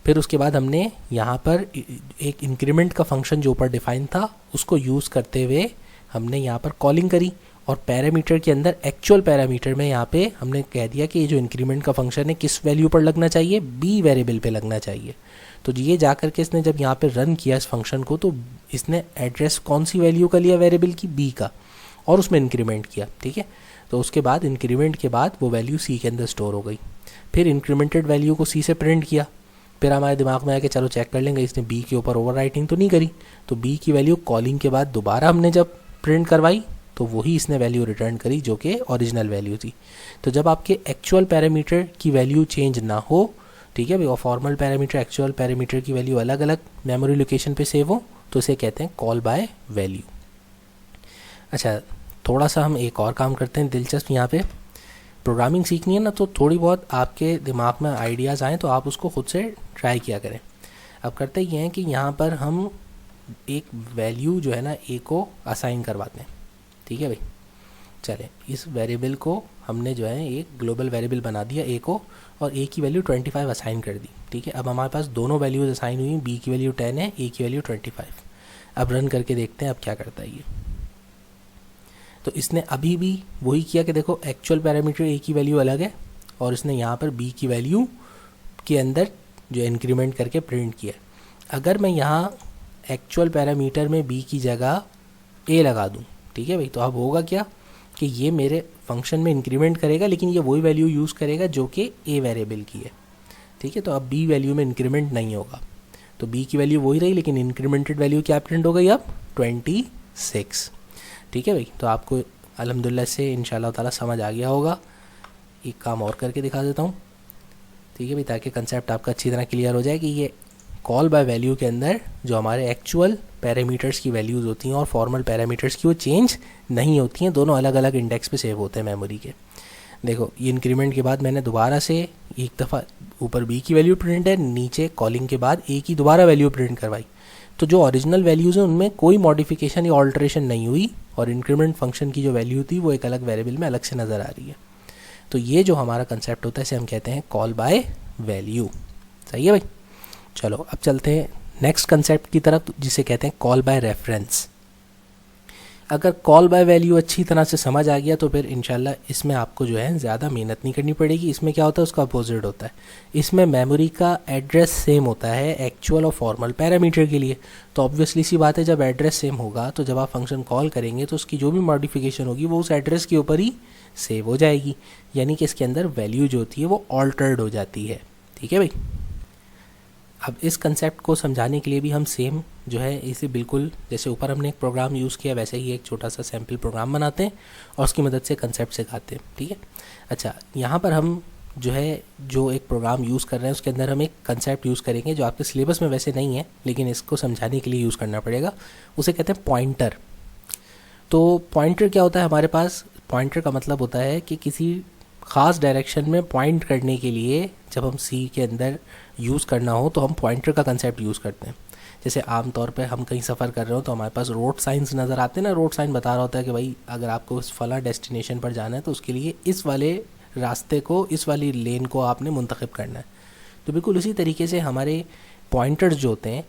फिर उसके बाद हमने यहाँ पर एक इंक्रीमेंट का फंक्शन जो ऊपर डिफाइन था उसको यूज़ करते हुए हमने यहाँ पर कॉलिंग करी, और पैरामीटर के अंदर एक्चुअल पैरामीटर में यहाँ पे हमने कह दिया कि ये जो इंक्रीमेंट का फंक्शन है किस वैल्यू पर लगना चाहिए, बी वेरिएबल पे लगना चाहिए। तो ये जा कर के इसने जब यहाँ पे रन किया इस फंक्शन को, तो इसने एड्रेस कौन सी वैल्यू का लिया, वेरिएबल की बी का, और उसमें इंक्रीमेंट किया, ठीक है। तो उसके बाद इंक्रीमेंट के बाद वो वैल्यू सी के अंदर स्टोर हो गई। फिर इंक्रीमेंटेड वैल्यू को सी से प्रिंट किया। फिर हमारे दिमाग में आया कि चलो चेक कर लेंगे इसने बी के ऊपर ओवर राइटिंग तो नहीं करी। तो बी की वैल्यू कॉलिंग के बाद दोबारा हमने जब प्रिंट करवाई तो वही इसने वैल्यू रिटर्न करी जो कि ओरिजिनल वैल्यू थी। तो जब आपके एक्चुअल पैरामीटर की वैल्यू चेंज ना हो, ठीक है भाई, और फॉर्मल पैरामीटर एक्चुअल पैरामीटर की वैल्यू अलग अलग मेमोरी लोकेशन पे सेव हो, तो इसे कहते हैं कॉल बाय वैल्यू। अच्छा, थोड़ा सा हम एक और काम करते हैं दिलचस्प। यहाँ पे प्रोग्रामिंग सीखनी है ना, तो थोड़ी बहुत आपके दिमाग में आइडियाज़ आएँ तो आप उसको खुद से ट्राई किया करें। अब करते ये हैं कि यहाँ पर हम एक वैल्यू जो है ना ए को असाइन करवाते हैं, ठीक है भाई। चलें, इस वेरिएबल को हमने जो है एक ग्लोबल वेरिएबल बना दिया ए को, और ए की वैल्यू 25 असाइन कर दी, ठीक है। अब हमारे पास दोनों वैल्यूज असाइन हुई, बी की वैल्यू 10 है, ए की वैल्यू 25। अब रन करके देखते हैं अब क्या करता है ये। तो इसने अभी भी वही किया कि देखो एक्चुअल पैरामीटर ए की वैल्यू अलग है, और इसने यहाँ पर बी की वैल्यू के अंदर जो इंक्रीमेंट करके प्रिंट किया। अगर मैं यहाँ एक्चुअल पैरामीटर में बी की जगह ए लगा दूँ, ठीक है भाई, तो अब होगा क्या कि ये मेरे फंक्शन में इंक्रीमेंट करेगा, लेकिन ये वही वैल्यू यूज़ करेगा जो कि ए वेरिएबल की है, ठीक है। तो अब बी वैल्यू में इंक्रीमेंट नहीं होगा, तो बी की वैल्यू वही रही, लेकिन इंक्रीमेंटेड वैल्यू क्या प्रिंट हो गई अब 26, ठीक है भाई। तो आपको अल्हम्दुलिल्लाह से इंशाल्लाह ताला समझ आ गया होगा। एक काम और करके दिखा देता हूँ, ठीक है भाई, ताकि कंसेप्ट आपका अच्छी तरह क्लियर हो जाए कि ये कॉल बाय वैल्यू के अंदर जो हमारे एक्चुअल पैरामीटर्स की वैल्यूज़ होती हैं और फॉर्मल पैरामीटर्स की वो चेंज नहीं होती हैं, दोनों अलग अलग इंडेक्स पे सेव होते हैं मेमोरी के। देखो, ये इंक्रीमेंट के बाद मैंने दोबारा से एक दफ़ा ऊपर बी की वैल्यू प्रिंट है, नीचे कॉलिंग के बाद ए की दोबारा वैल्यू प्रिंट करवाई। तो जो ओरिजिनल वैल्यूज़ हैं उनमें कोई मॉडिफिकेशन या ऑल्ट्रेशन नहीं हुई, और इंक्रीमेंट फंक्शन की जो वैल्यू थी वो एक अलग वेरिएबल में अलग से नज़र आ रही है। तो ये जो हमारा कंसेप्ट होता है इसे हम कहते हैं कॉल बाय वैल्यू। सही है भाई। चलो अब चलते हैं नेक्स्ट कंसेप्ट की तरफ, जिसे कहते हैं कॉल बाय रेफरेंस। अगर कॉल बाय वैल्यू अच्छी तरह से समझ आ गया तो फिर इंशाल्लाह इसमें आपको जो है ज़्यादा मेहनत नहीं करनी पड़ेगी। इसमें क्या होता है, उसका अपोजिट होता है। इसमें मेमोरी का एड्रेस सेम होता है एक्चुअल और फॉर्मल पैरामीटर के लिए। तो ऑब्वियसली सी बात है, जब एड्रेस सेम होगा तो जब आप फंक्शन कॉल करेंगे तो उसकी जो भी मॉडिफिकेशन होगी वो उस एड्रेस के ऊपर ही सेव हो जाएगी, यानी कि इसके अंदर वैल्यू जो होती है वो ऑल्टर्ड हो जाती है, ठीक है भाई। अब इस कंसेप्ट को समझाने के लिए भी हम सेम जो है इसे बिल्कुल जैसे ऊपर हमने एक प्रोग्राम यूज़ किया वैसे ही एक छोटा सा सैम्पल प्रोग्राम बनाते हैं और उसकी मदद से कंसेप्ट सिखाते हैं, ठीक है। अच्छा, यहाँ पर हम जो है जो एक प्रोग्राम यूज़ कर रहे हैं उसके अंदर हम एक कंसेप्ट यूज़ करेंगे जो आपके सिलेबस में वैसे नहीं है, लेकिन इसको समझाने के लिए यूज़ करना पड़ेगा। उसे कहते हैं पॉइंटर। तो पॉइंटर क्या होता है हमारे पास? पॉइंटर का मतलब होता है कि किसी ख़ास डायरेक्शन में पॉइंट करने के लिए जब हम सी के अंदर यूज़ करना हो तो हम पॉइंटर का कंसेप्ट यूज़ करते हैं। जैसे आम तौर पे हम कहीं सफ़र कर रहे हो तो हमारे पास रोड साइंस नज़र आते हैं ना, रोड साइन बता रहा होता है कि भाई अगर आपको इस फला डेस्टिनेशन पर जाना है तो उसके लिए इस वाले रास्ते को, इस वाली लेन को आपने मुंतखब करना है। तो बिल्कुल उसी तरीके से हमारे पॉइंटर्स जो होते हैं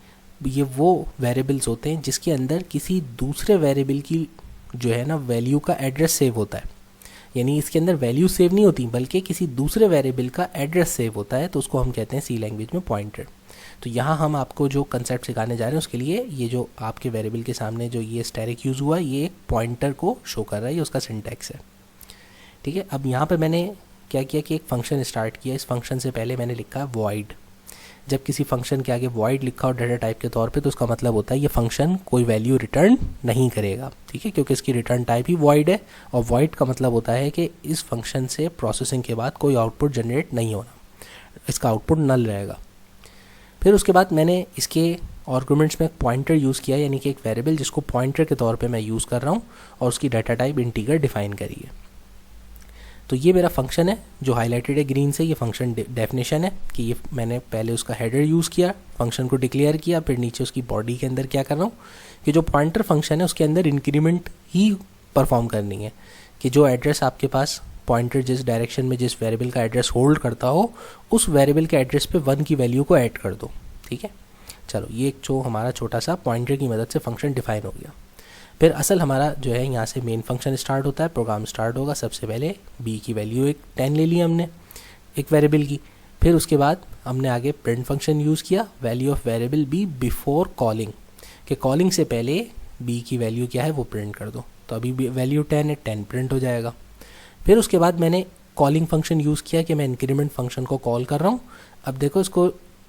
ये वो वेरिएबल्स होते हैं जिसके अंदर किसी दूसरे वेरिएबल की जो है ना वैल्यू का एड्रेस सेव होता है। यानी इसके अंदर वैल्यू सेव नहीं होती बल्कि किसी दूसरे वेरिएबल का एड्रेस सेव होता है, तो उसको हम कहते हैं सी लैंग्वेज में पॉइंटर। तो यहाँ हम आपको जो कंसेप्ट सिखाने जा रहे हैं उसके लिए ये जो आपके वेरिएबल के सामने जो ये स्टैरिक यूज़ हुआ ये एक पॉइंटर को शो कर रहा है, ये उसका सिंटैक्स है, ठीक है। अब यहाँ पर मैंने क्या किया कि एक फ़ंक्शन स्टार्ट किया। इस फंक्शन से पहले मैंने लिखा वॉइड। जब किसी फंक्शन के आगे वॉइड लिखा और डाटा टाइप के तौर पे तो उसका मतलब होता है ये फंक्शन कोई वैल्यू रिटर्न नहीं करेगा, ठीक है, क्योंकि इसकी रिटर्न टाइप ही वॉइड है। और वॉइड का मतलब होता है कि इस फंक्शन से प्रोसेसिंग के बाद कोई आउटपुट जनरेट नहीं होना, इसका आउटपुट नल रहेगा। फिर उसके बाद मैंने इसके आर्गुमेंट्स में एक पॉइंटर यूज़ किया, यानी कि एक वेरिएबल जिसको पॉइंटर के तौर पर मैं यूज़ कर रहा हूँ और उसकी डाटा टाइप इंटीगर डिफाइन करी है। तो ये मेरा फंक्शन है जो हाईलाइटेड है ग्रीन से, ये फंक्शन डेफिनेशन है कि ये मैंने पहले उसका हेडर यूज़ किया, फंक्शन को डिक्लेयर किया, फिर नीचे उसकी बॉडी के अंदर क्या कर रहा हूँ कि जो पॉइंटर फंक्शन है उसके अंदर इंक्रीमेंट ही परफॉर्म करनी है, कि जो एड्रेस आपके पास पॉइंटर जिस डायरेक्शन में जिस वेरिएबल का एड्रेस होल्ड करता हो उस वेरिएबल के एड्रेस पे 1 की वैल्यू को ऐड कर दो। ठीक है, चलो ये एक जो हमारा छोटा सा पॉइंटर की मदद से फंक्शन डिफाइन हो गया। फिर असल हमारा जो है यहाँ से मेन फंक्शन स्टार्ट होता है, प्रोग्राम स्टार्ट होगा। सबसे पहले b की वैल्यू एक 10 ले ली हमने एक वेरिएबल की, फिर उसके बाद हमने आगे प्रिंट फंक्शन यूज़ किया, value of variable b before calling, कि कॉलिंग से पहले b की वैल्यू क्या है वो प्रिंट कर दो। तो अभी वैल्यू 10 है, 10 प्रिंट हो जाएगा। फिर उसके बाद मैंने कॉलिंग फंक्शन यूज़ किया कि मैं इंक्रीमेंट फंक्शन को कॉल कर रहा हूँ। अब देखो इसको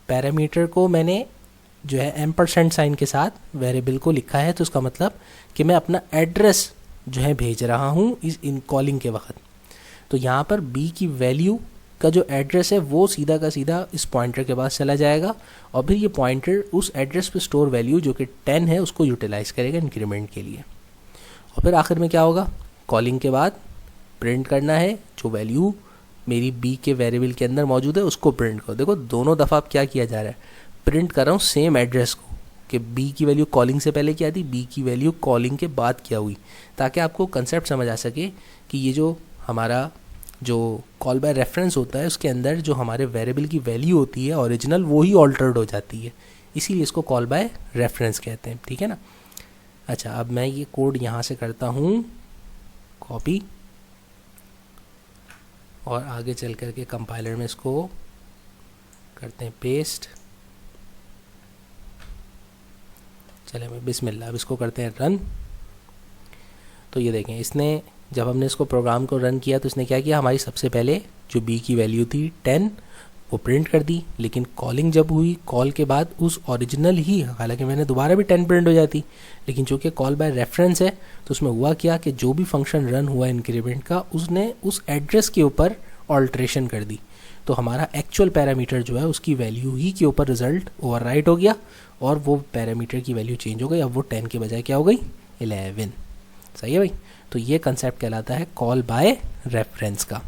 पैरामीटर को मैंने जो है एम्परसेंट साइन के साथ वेरिएबल को लिखा है, तो इसका मतलब कि मैं अपना एड्रेस जो है भेज रहा हूँ इस इन कॉलिंग के वक्त। तो यहाँ पर b की वैल्यू का जो एड्रेस है वो सीधा का सीधा इस पॉइंटर के पास चला जाएगा और फिर ये पॉइंटर उस एड्रेस पे स्टोर वैल्यू जो कि 10 है उसको यूटिलाइज़ करेगा इंक्रीमेंट के लिए। और फिर आखिर में क्या होगा, कॉलिंग के बाद प्रिंट करना है जो वैल्यू मेरी b के वेरिएबल के अंदर मौजूद है उसको प्रिंट करो। देखो दोनों दफ़ा अब क्या किया जा रहा है, प्रिंट कर रहा हूँ सेम एड्रेस को, कि b की वैल्यू कॉलिंग से पहले क्या थी, b की वैल्यू कॉलिंग के बाद क्या हुई, ताकि आपको कंसेप्ट समझ आ सके कि ये जो हमारा जो कॉल बाय रेफरेंस होता है उसके अंदर जो हमारे वेरिएबल की वैल्यू होती है ओरिजिनल वो ही ऑल्टर्ड हो जाती है, इसीलिए इसको कॉल बाय रेफरेंस कहते हैं। ठीक है ना। अच्छा, अब मैं ये कोड यहाँ से करता हूँ कॉपी और आगे चल कर के कंपाइलर में इसको करते हैं पेस्ट। चले मैं बिस्मिल्लाह, अब इसको करते हैं रन। तो ये देखें, इसने जब हमने इसको प्रोग्राम को रन किया तो इसने क्या किया, हमारी सबसे पहले जो b की वैल्यू थी 10 वो प्रिंट कर दी, लेकिन कॉलिंग जब हुई कॉल के बाद उस ओरिजिनल ही, हालांकि मैंने दोबारा भी 10 प्रिंट हो जाती, लेकिन चूँकि कॉल बाय रेफरेंस है तो उसमें हुआ क्या कि जो भी फंक्शन रन हुआ इंक्रीमेंट का उसने उस एड्रेस के ऊपर ऑल्ट्रेशन कर दी। तो हमारा एक्चुअल पैरामीटर जो है उसकी वैल्यू ही के ऊपर रिजल्ट ओवरराइट हो गया और वो पैरामीटर की वैल्यू चेंज हो गई। अब वो 10 के बजाय क्या हो गई, 11। सही है भाई। तो ये कंसेप्ट कहलाता है कॉल बाय रेफरेंस का।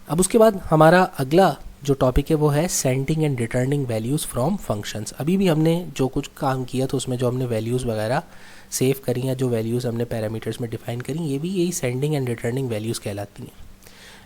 अब उसके बाद हमारा अगला जो टॉपिक है वो है sending and returning values from functions. अभी भी हमने जो कुछ काम किया तो उसमें जो हमने वैल्यूज़ वगैरह सेव करी या जो वैल्यूज़ हमने पैरामीटर्स में डिफाइन करी, ये भी यही सेंडिंग एंड रिटर्निंग वैल्यूज़ कहलाती हैं।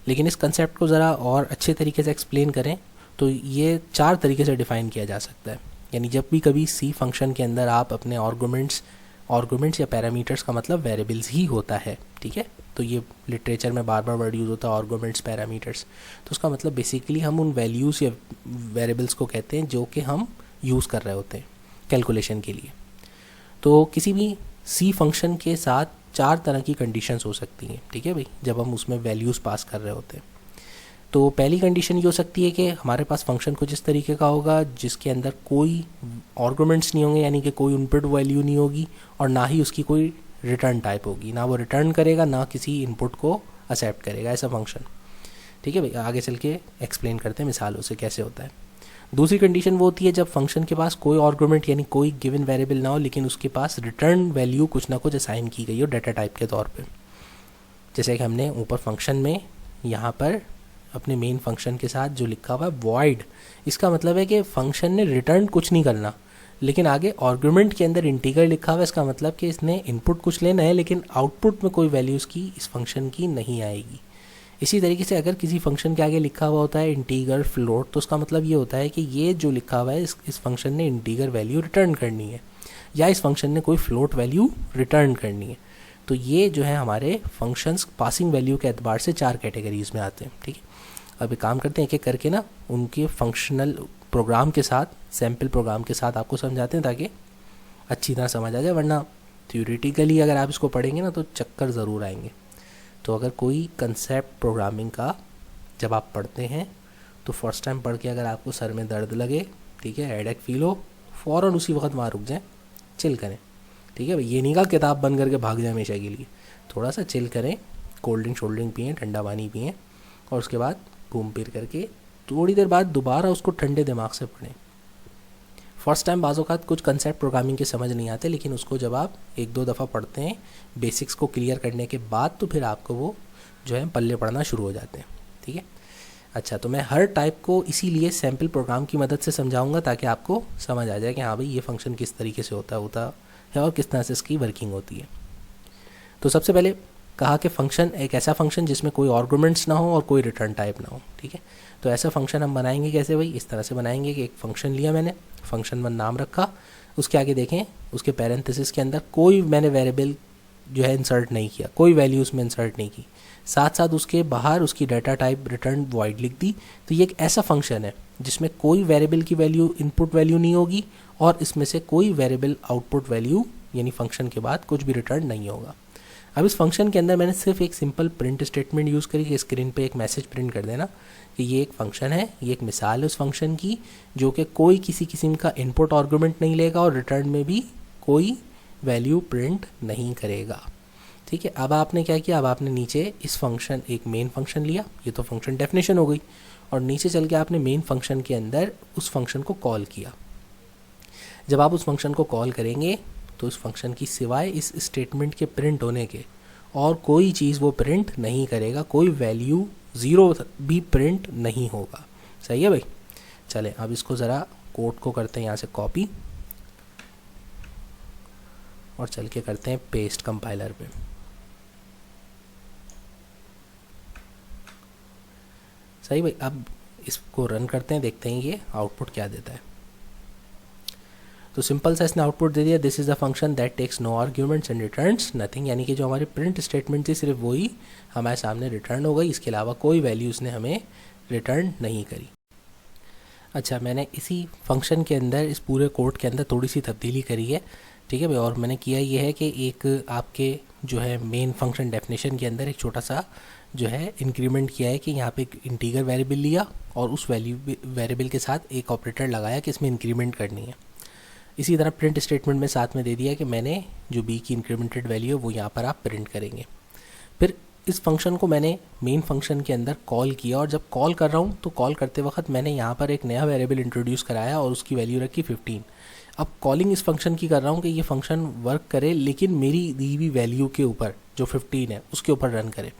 लेकिन इस कंसेप्ट को ज़रा और अच्छे तरीके से एक्सप्लेन करें तो ये 4 तरीके से डिफ़ाइन किया जा सकता है। यानी जब भी कभी सी फंक्शन के अंदर आप अपने आर्गुमेंट्स या पैरामीटर्स का मतलब वेरिएबल्स ही होता है। ठीक है, तो ये लिटरेचर में बार बार वर्ड यूज़ होता है आर्गुमेंट्स पैरामीटर्स, तो उसका मतलब बेसिकली हम उन वैल्यूज़ या वेरिएबल्स को कहते हैं जो कि हम यूज़ कर रहे होते हैं कैलकुलेशन के लिए। तो किसी भी सी फंक्शन के साथ 4 तरह की कंडीशंस हो सकती हैं। ठीक है भाई, जब हम उसमें वैल्यूज़ पास कर रहे होते हैं तो पहली कंडीशन ये हो सकती है कि हमारे पास फंक्शन कुछ इस तरीके का होगा जिसके अंदर कोई आर्गुमेंट्स नहीं होंगे, यानी कि कोई इनपुट वैल्यू नहीं होगी और ना ही उसकी कोई रिटर्न टाइप होगी, ना वो रिटर्न करेगा ना किसी इनपुट को एक्सेप्ट करेगा, ऐसा फंक्शन। ठीक है भाई, आगे चल के एक्सप्लेन करते हैं मिसालों से कैसे होता है। दूसरी कंडीशन वो होती है जब फंक्शन के पास कोई आर्गुमेंट यानी कोई गिवन वेरिएबल ना हो लेकिन उसके पास रिटर्न वैल्यू कुछ ना कुछ असाइन की गई हो डाटा टाइप के तौर पे। जैसे कि हमने ऊपर फंक्शन में यहाँ पर अपने मेन फंक्शन के साथ जो लिखा हुआ है वॉइड, इसका मतलब है कि फंक्शन ने रिटर्न कुछ नहीं करना, लेकिन आगे आर्गुमेंट के अंदर इंटीग्रल लिखा हुआ है, इसका मतलब कि इसने इनपुट कुछ लेना है लेकिन आउटपुट में कोई वैल्यूज़ की इस फंक्शन की नहीं आएगी। इसी तरीके से अगर किसी फंक्शन के आगे लिखा हुआ होता है इंटीगर फ्लोट, तो उसका मतलब ये होता है कि ये जो लिखा हुआ है इस फंक्शन ने इंटीगर वैल्यू रिटर्न करनी है या इस फंक्शन ने कोई फ्लोट वैल्यू रिटर्न करनी है। तो ये जो है हमारे फंक्शंस पासिंग वैल्यू के एतबार से 4 कैटेगरीज में आते हैं। ठीक है, अब एक काम करते हैं एक एक करके ना उनके फंक्शनल प्रोग्राम के साथ, सैम्पल प्रोग्राम के साथ आपको समझाते हैं ताकि अच्छी तरह समझ आ जाए, वरना थ्योरेटिकली अगर आप इसको पढ़ेंगे ना तो चक्कर ज़रूर आएंगे। तो अगर कोई कंसेप्ट प्रोग्रामिंग का जब आप पढ़ते हैं तो फर्स्ट टाइम पढ़ के अगर आपको सर में दर्द लगे, ठीक है, हेडेक फील हो, फ़ौरन उसी वक्त वहाँ रुक जाएं, चिल करें। ठीक है भाई, ये नहीं कहा किताब बंद करके भाग जाए हमेशा के लिए, थोड़ा सा चिल करें, कोल्ड ड्रिंक पिएँ, ठंडा पानी पिएँ और उसके बाद घूम फिर करके थोड़ी देर बाद दोबारा उसको ठंडे दिमाग से पढ़ें। फर्स्ट टाइम बाज़ औक़ात कुछ कंसेप्ट प्रोग्रामिंग के समझ नहीं आते, लेकिन उसको जब आप 1-2 दफ़ा पढ़ते हैं बेसिक्स को क्लियर करने के बाद तो फिर आपको वो जो है पल्ले पड़ना शुरू हो जाते हैं। ठीक है, अच्छा, तो मैं हर टाइप को इसीलिए सैम्पल प्रोग्राम की मदद से समझाऊंगा ताकि आपको समझ आ जाए कि हाँ भाई ये फंक्शन किस तरीके से होता है और किस तरह से इसकी वर्किंग होती है। तो सबसे पहले कहा कि फ़ंक्शन एक ऐसा फंक्शन जिसमें कोई आर्गुमेंट्स ना हो और कोई रिटर्न टाइप ना हो। ठीक है, तो ऐसा फंक्शन हम बनाएंगे कैसे भाई? इस तरह से बनाएंगे कि एक फ़ंक्शन लिया मैंने, फंक्शन 1 नाम रखा, उसके आगे देखें उसके पैरेंथेसिस के अंदर कोई मैंने वेरिएबल जो है इंसर्ट नहीं किया, कोई वैल्यू उसमें इंसर्ट नहीं की, साथ साथ उसके बाहर उसकी डाटा टाइप रिटर्न वॉइड लिख दी। तो ये एक ऐसा फंक्शन है जिसमें कोई वेरिएबल की वैल्यू इनपुट वैल्यू नहीं होगी और इसमें से कोई वेरिएबल आउटपुट वैल्यू यानी फंक्शन के बाद कुछ भी रिटर्न नहीं होगा। अब इस फंक्शन के अंदर मैंने सिर्फ एक सिंपल प्रिंट स्टेटमेंट यूज़ करी कि स्क्रीन पे एक मैसेज प्रिंट कर देना कि ये एक फ़ंक्शन है, ये एक मिसाल है उस फंक्शन की जो कि कोई किसी किस्म का इनपुट आर्गुमेंट नहीं लेगा और रिटर्न में भी कोई वैल्यू प्रिंट नहीं करेगा। ठीक है, अब आपने क्या किया, अब आपने नीचे इस फंक्शन एक मेन फंक्शन लिया, ये तो फंक्शन डेफिनेशन हो गई, और नीचे चल के आपने मेन फंक्शन के अंदर उस फंक्शन को कॉल किया। जब आप उस फंक्शन को कॉल करेंगे तो उस फंक्शन की सिवाय इस स्टेटमेंट के प्रिंट होने के और कोई चीज़ वो प्रिंट नहीं करेगा, कोई वैल्यू 0 भी प्रिंट नहीं होगा। सही है भाई? चलें अब इसको ज़रा कोड को करते हैं यहाँ से कॉपी और चल के करते हैं पेस्ट कंपाइलर पे। सही भाई, अब इसको रन करते हैं, देखते हैं ये आउटपुट क्या देता है। तो सिंपल सा इसने आउटपुट दे दिया, this is a function that takes no arguments and returns nothing, यानी कि जो हमारी प्रिंट स्टेटमेंट थी सिर्फ वही हमारे सामने रिटर्न हो गई, इसके अलावा कोई वैल्यू उसने हमें रिटर्न नहीं करी। अच्छा, मैंने इसी फंक्शन के अंदर इस पूरे कोड के अंदर थोड़ी सी तब्दीली करी है। ठीक है भाई, और मैंने किया ये है कि एक आपके जो है मेन फंक्शन डेफिनेशन के अंदर एक छोटा सा जो है इंक्रीमेंट किया है कि यहाँ पे एक इंटीगर वेरिएबल लिया और उस वेरिएबल के साथ एक ऑपरेटर लगाया कि इसमें इंक्रीमेंट करनी है। इसी तरह प्रिंट स्टेटमेंट में साथ में दे दिया कि मैंने जो b की इंक्रीमेंटेड वैल्यू है वो यहाँ पर आप प्रिंट करेंगे। फिर इस फंक्शन को मैंने मेन फंक्शन के अंदर कॉल किया और जब कॉल कर रहा हूँ तो कॉल करते वक्त मैंने यहाँ पर एक नया वेरिएबल इंट्रोड्यूस कराया और उसकी वैल्यू रखी 15। अब कॉलिंग इस फंक्शन की कर रहा हूँ कि ये फंक्शन वर्क करे लेकिन मेरी दी हुई वैल्यू के ऊपर जो 15 है उसके ऊपर रन करे।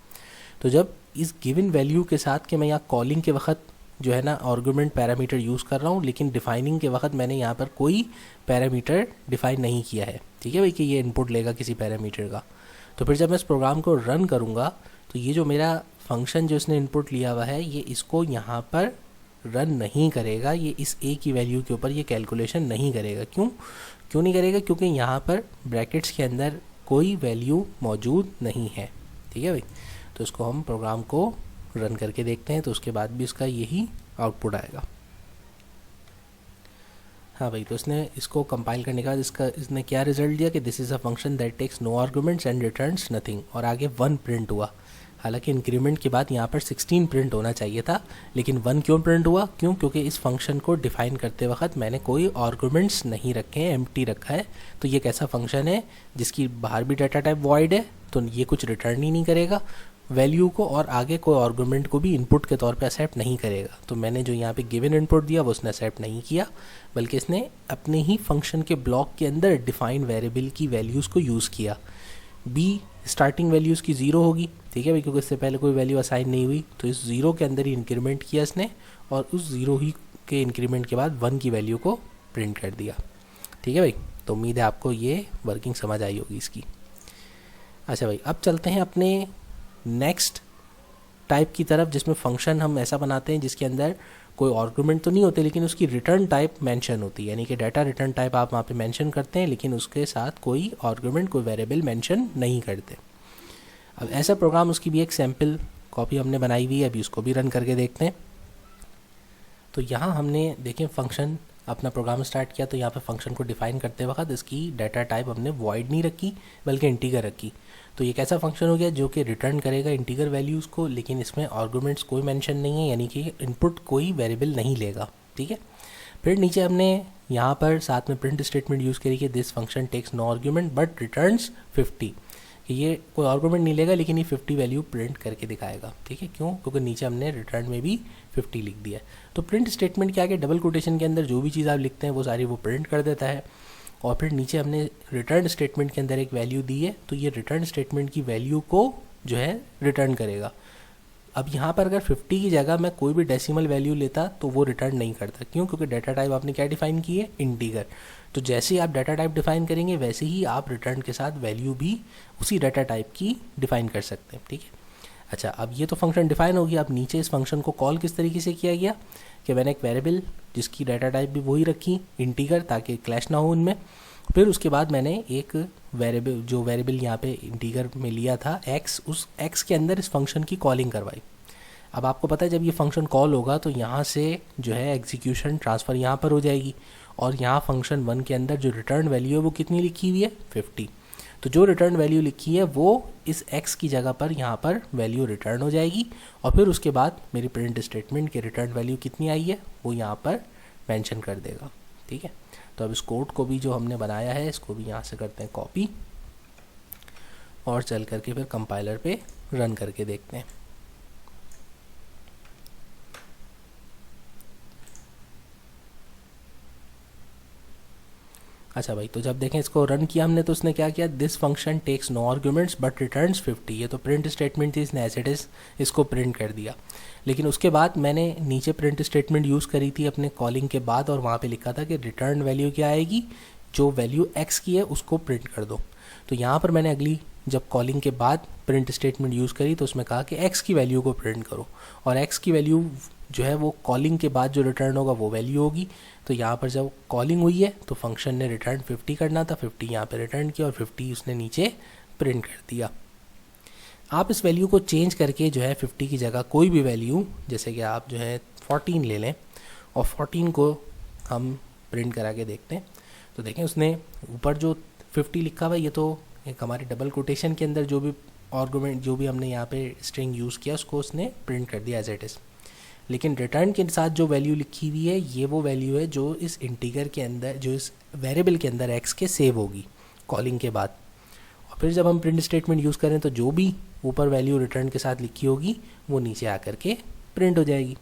तो जब इस गिवन वैल्यू के साथ कि मैं यहाँ कॉलिंग के वक्त जो है ना आर्गुमेंट पैरामीटर यूज़ कर रहा हूँ लेकिन डिफाइनिंग के वक्त मैंने यहाँ पर कोई पैरामीटर डिफाइन नहीं किया है। ठीक है भाई, कि ये इनपुट लेगा किसी पैरामीटर का। तो फिर जब मैं इस प्रोग्राम को रन करूँगा तो ये जो मेरा फंक्शन जो इसने इनपुट लिया हुआ है ये इसको यहाँ पर रन नहीं करेगा, ये इस a की वैल्यू के ऊपर ये कैलकुलेशन नहीं करेगा। क्यों नहीं करेगा? क्योंकि यहाँ पर ब्रैकेट्स के अंदर कोई वैल्यू मौजूद नहीं है। ठीक है भाई, तो इसको हम प्रोग्राम को रन करके देखते हैं तो उसके बाद भी इसका यही आउटपुट आएगा। हाँ भाई, तो इसने इसको कंपाइल करने के बाद इसने क्या रिजल्ट दिया कि this is a function that takes no arguments and returns nothing, और आगे 1 प्रिंट हुआ। हालांकि इंक्रीमेंट के बाद यहाँ पर 16 प्रिंट होना चाहिए था लेकिन 1 क्यों प्रिंट हुआ? क्योंकि इस फंक्शन को डिफाइन करते वक्त मैंने कोई आर्गुमेंट्स नहीं रखे हैं, एम्प्टी रखा है। तो ये कैसा फंक्शन है जिसकी बाहर भी डाटा टाइप वॉइड है, तो ये कुछ रिटर्न ही नहीं करेगा वैल्यू को और आगे कोई आर्गुमेंट को भी इनपुट के तौर पे एक्सेप्ट नहीं करेगा। तो मैंने जो यहाँ पे गिवन इनपुट दिया वो उसने एक्सेप्ट नहीं किया बल्कि इसने अपने ही फंक्शन के ब्लॉक के अंदर डिफाइन वेरिएबल की वैल्यूज़ को यूज़ किया। b स्टार्टिंग वैल्यूज़ की 0 होगी, ठीक है भाई, क्योंकि इससे पहले कोई वैल्यू असाइन नहीं हुई, तो इस 0 के अंदर ही इंक्रीमेंट किया इसने और उस 0 ही के इंक्रीमेंट के बाद 1 की वैल्यू को प्रिंट कर दिया। ठीक है भाई, तो उम्मीद है आपको ये वर्किंग समझ आई होगी इसकी। अच्छा भाई, अब चलते हैं अपने नेक्स्ट टाइप की तरफ जिसमें फंक्शन हम ऐसा बनाते हैं जिसके अंदर कोई आर्गुमेंट तो नहीं होते लेकिन उसकी रिटर्न टाइप मेंशन होती है, यानी कि डाटा रिटर्न टाइप आप वहाँ पे मेंशन करते हैं लेकिन उसके साथ कोई आर्गुमेंट कोई वेरिएबल मेंशन नहीं करते। अब ऐसा प्रोग्राम उसकी भी एक सैम्पल कॉपी हमने बनाई हुई है, अभी उसको भी रन करके देखते हैं। तो यहाँ हमने देखें फंक्शन अपना प्रोग्राम स्टार्ट किया तो यहाँ पे फंक्शन को डिफाइन करते वक्त इसकी डाटा टाइप हमने वॉइड नहीं रखी बल्कि इंटीगर रखी। तो ये कैसा फंक्शन हो गया जो कि रिटर्न करेगा इंटीगर वैल्यूज़ को लेकिन इसमें आर्गुमेंट्स कोई मेंशन नहीं है, यानी कि इनपुट कोई वेरिएबल नहीं लेगा। ठीक है, फिर नीचे हमने यहाँ पर साथ में प्रिंट स्टेटमेंट यूज़ करी कि this function takes no argument but returns 50, कि ये कोई आर्गुमेंट नहीं लेगा लेकिन ये 50 वैल्यू प्रिंट करके दिखाएगा। ठीक है, क्यों? क्योंकि नीचे हमने रिटर्न में भी 50 लिख दिया है। तो प्रिंट स्टेटमेंट के आगे डबल कोटेशन के अंदर जो भी चीज़ आप लिखते हैं वो सारी वो प्रिंट कर देता है। और फिर नीचे हमने रिटर्न स्टेटमेंट के अंदर एक वैल्यू दी है, तो ये रिटर्न स्टेटमेंट की वैल्यू को जो है रिटर्न करेगा। अब यहाँ पर अगर 50 की जगह मैं कोई भी डेसिमल वैल्यू लेता तो वो रिटर्न नहीं करता। क्यों? क्योंकि डाटा टाइप आपने क्या डिफाइन की है? इंटीगर। तो जैसे ही आप डाटा टाइप डिफाइन करेंगे वैसे ही आप रिटर्न के साथ वैल्यू भी उसी डाटा टाइप की डिफाइन कर सकते हैं। ठीक है। अच्छा, अब ये तो फंक्शन डिफाइन हो गया। अब नीचे इस फंक्शन को कॉल किस तरीके से किया गया कि मैंने एक वेरिएबल जिसकी डाटा टाइप भी वही रखी इंटीगर, ताकि क्लैश ना हो उनमें। फिर उसके बाद मैंने एक वेरिएबल, जो वेरिएबल यहाँ पे इंटीगर में लिया था x, उस x के अंदर इस फंक्शन की कॉलिंग करवाई। अब आपको पता है जब ये फंक्शन कॉल होगा तो यहाँ से जो है एग्जीक्यूशन ट्रांसफ़र यहाँ पर हो जाएगी, और यहाँ फंक्शन 1 के अंदर जो रिटर्न वैल्यू है वो कितनी लिखी हुई है? 50। तो जो रिटर्न वैल्यू लिखी है वो इस x की जगह पर यहाँ पर वैल्यू रिटर्न हो जाएगी, और फिर उसके बाद मेरी प्रिंट स्टेटमेंट की रिटर्न वैल्यू कितनी आई है वो यहाँ पर मेंशन कर देगा। ठीक है। तो अब इस कोड को भी जो हमने बनाया है इसको भी यहाँ से करते हैं कॉपी, और चल करके फिर कंपाइलर पे रन करके देखते हैं। अच्छा भाई, तो जब देखें इसको रन किया हमने तो उसने क्या किया? This function takes no arguments but returns 50। ये तो प्रिंट स्टेटमेंट थी, इसने एज इट इज़ इसको प्रिंट कर दिया। लेकिन उसके बाद मैंने नीचे प्रिंट स्टेटमेंट यूज़ करी थी अपने कॉलिंग के बाद, और वहाँ पे लिखा था कि रिटर्न वैल्यू क्या आएगी? जो वैल्यू x की है उसको प्रिंट कर दो। तो यहाँ पर मैंने अगली जब कॉलिंग के बाद प्रिंट स्टेटमेंट यूज़ करी तो उसमें कहा कि x की वैल्यू को प्रिंट करो, और x की वैल्यू जो है वो कॉलिंग के बाद जो रिटर्न होगा वो वैल्यू होगी। तो यहाँ पर जब कॉलिंग हुई है तो फंक्शन ने रिटर्न 50 करना था, 50 यहाँ पे रिटर्न किया, और 50 उसने नीचे प्रिंट कर दिया। आप इस वैल्यू को चेंज करके जो है 50 की जगह कोई भी वैल्यू, जैसे कि आप जो है 14 ले लें, और 14 को हम प्रिंट करा के देखते हैं। तो देखें उसने ऊपर जो 50 लिखा हुआ है ये तो एक हमारे डबल कोटेशन के अंदर जो भी आर्गुमेंट, जो भी हमने यहाँ पे स्ट्रिंग यूज़ किया उसको उसने प्रिंट कर दिया एज इट इज़। लेकिन रिटर्न के साथ जो वैल्यू लिखी हुई है ये वो वैल्यू है जो इस इंटीगर के अंदर, जो इस वेरिएबल के अंदर x के सेव होगी कॉलिंग के बाद। और फिर जब हम प्रिंट स्टेटमेंट यूज़ करें तो जो भी ऊपर वैल्यू रिटर्न के साथ लिखी होगी वो नीचे आकर के प्रिंट हो जाएगी।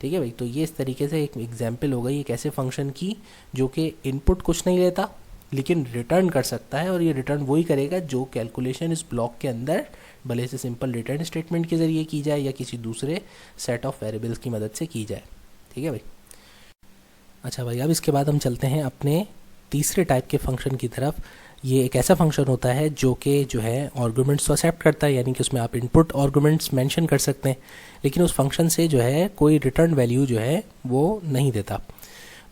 ठीक है भाई। तो ये इस तरीके से एक एग्जाम्पल हो गई एक ऐसे फंक्शन की जो कि इनपुट कुछ नहीं लेता लेकिन रिटर्न कर सकता है, और ये रिटर्न वही करेगा जो कैलकुलेशन इस ब्लॉक के अंदर भले से सिंपल रिटर्न स्टेटमेंट के ज़रिए की जाए या किसी दूसरे सेट ऑफ वेरिएबल्स की मदद से की जाए। ठीक है भाई। अच्छा भाई, अब इसके बाद हम चलते हैं अपने तीसरे टाइप के फंक्शन की तरफ। ये एक ऐसा फंक्शन होता है जो कि जो है आर्गुमेंट्स को एक्सेप्ट करता है, यानी कि उसमें आप इनपुट आर्गुमेंट्स मेंशन कर सकते हैं, लेकिन उस फंक्शन से जो है कोई रिटर्न वैल्यू जो है वो नहीं देता।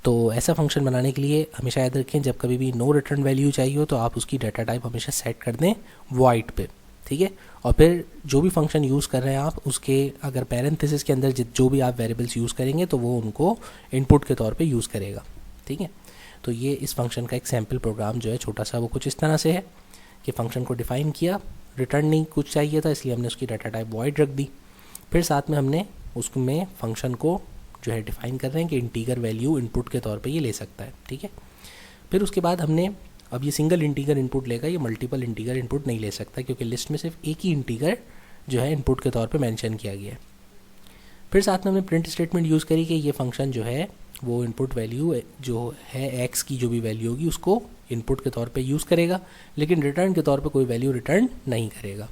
तो ऐसा फंक्शन बनाने के लिए हमेशा याद रखें जब कभी भी नो रिटर्न वैल्यू चाहिए हो तो आप उसकी डाटा टाइप हमेशा सेट कर दें वॉइड पे। ठीक है। और फिर जो भी फंक्शन यूज़ कर रहे हैं आप उसके अगर पैरेंथेसिस के अंदर जो भी आप वेरिएबल्स यूज़ करेंगे तो वो उनको इनपुट के तौर पे यूज़ करेगा। ठीक है। तो ये इस फंक्शन का एक सैम्पल प्रोग्राम जो है छोटा सा वो कुछ इस तरह से है कि फंक्शन को डिफ़ाइन किया, रिटर्न नहीं कुछ चाहिए था इसलिए हमने उसकी डाटा टाइप वॉइड रख दी। फिर साथ में हमने उसमें फंक्शन को जो है डिफ़ाइन कर रहे हैं कि इंटीगर वैल्यू इनपुट के तौर पे ये ले सकता है। ठीक है। फिर उसके बाद हमने, अब ये सिंगल इंटीगर इनपुट लेगा, ये मल्टीपल इंटीगर इनपुट नहीं ले सकता क्योंकि लिस्ट में सिर्फ एक ही इंटीगर जो है इनपुट के तौर पे मेंशन किया गया है। फिर साथ में हमने प्रिंट स्टेटमेंट यूज़ करी कि ये फंक्शन जो है वो इनपुट वैल्यू जो है एक्स की जो भी वैल्यू होगी उसको इनपुट के तौर पे यूज़ करेगा, लेकिन रिटर्न के तौर पे कोई वैल्यू रिटर्न नहीं करेगा।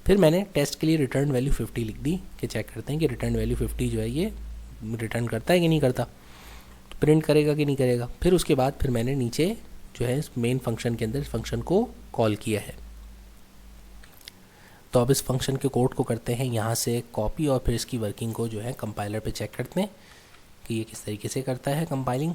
फिर मैंने टेस्ट के लिए रिटर्न वैल्यू 50 लिख दी कि चेक करते हैं कि रिटर्न वैल्यू 50 जो है ये रिटर्न करता है कि नहीं करता, तो प्रिंट करेगा कि नहीं करेगा। फिर उसके बाद फिर मैंने नीचे जो है मेन फंक्शन के अंदर इस फंक्शन को कॉल किया है। तो अब इस फंक्शन के कोड को करते हैं यहाँ से कॉपी, और फिर इसकी वर्किंग को जो है कंपाइलर पे चेक करते हैं कि ये किस तरीके से करता है कंपाइलिंग।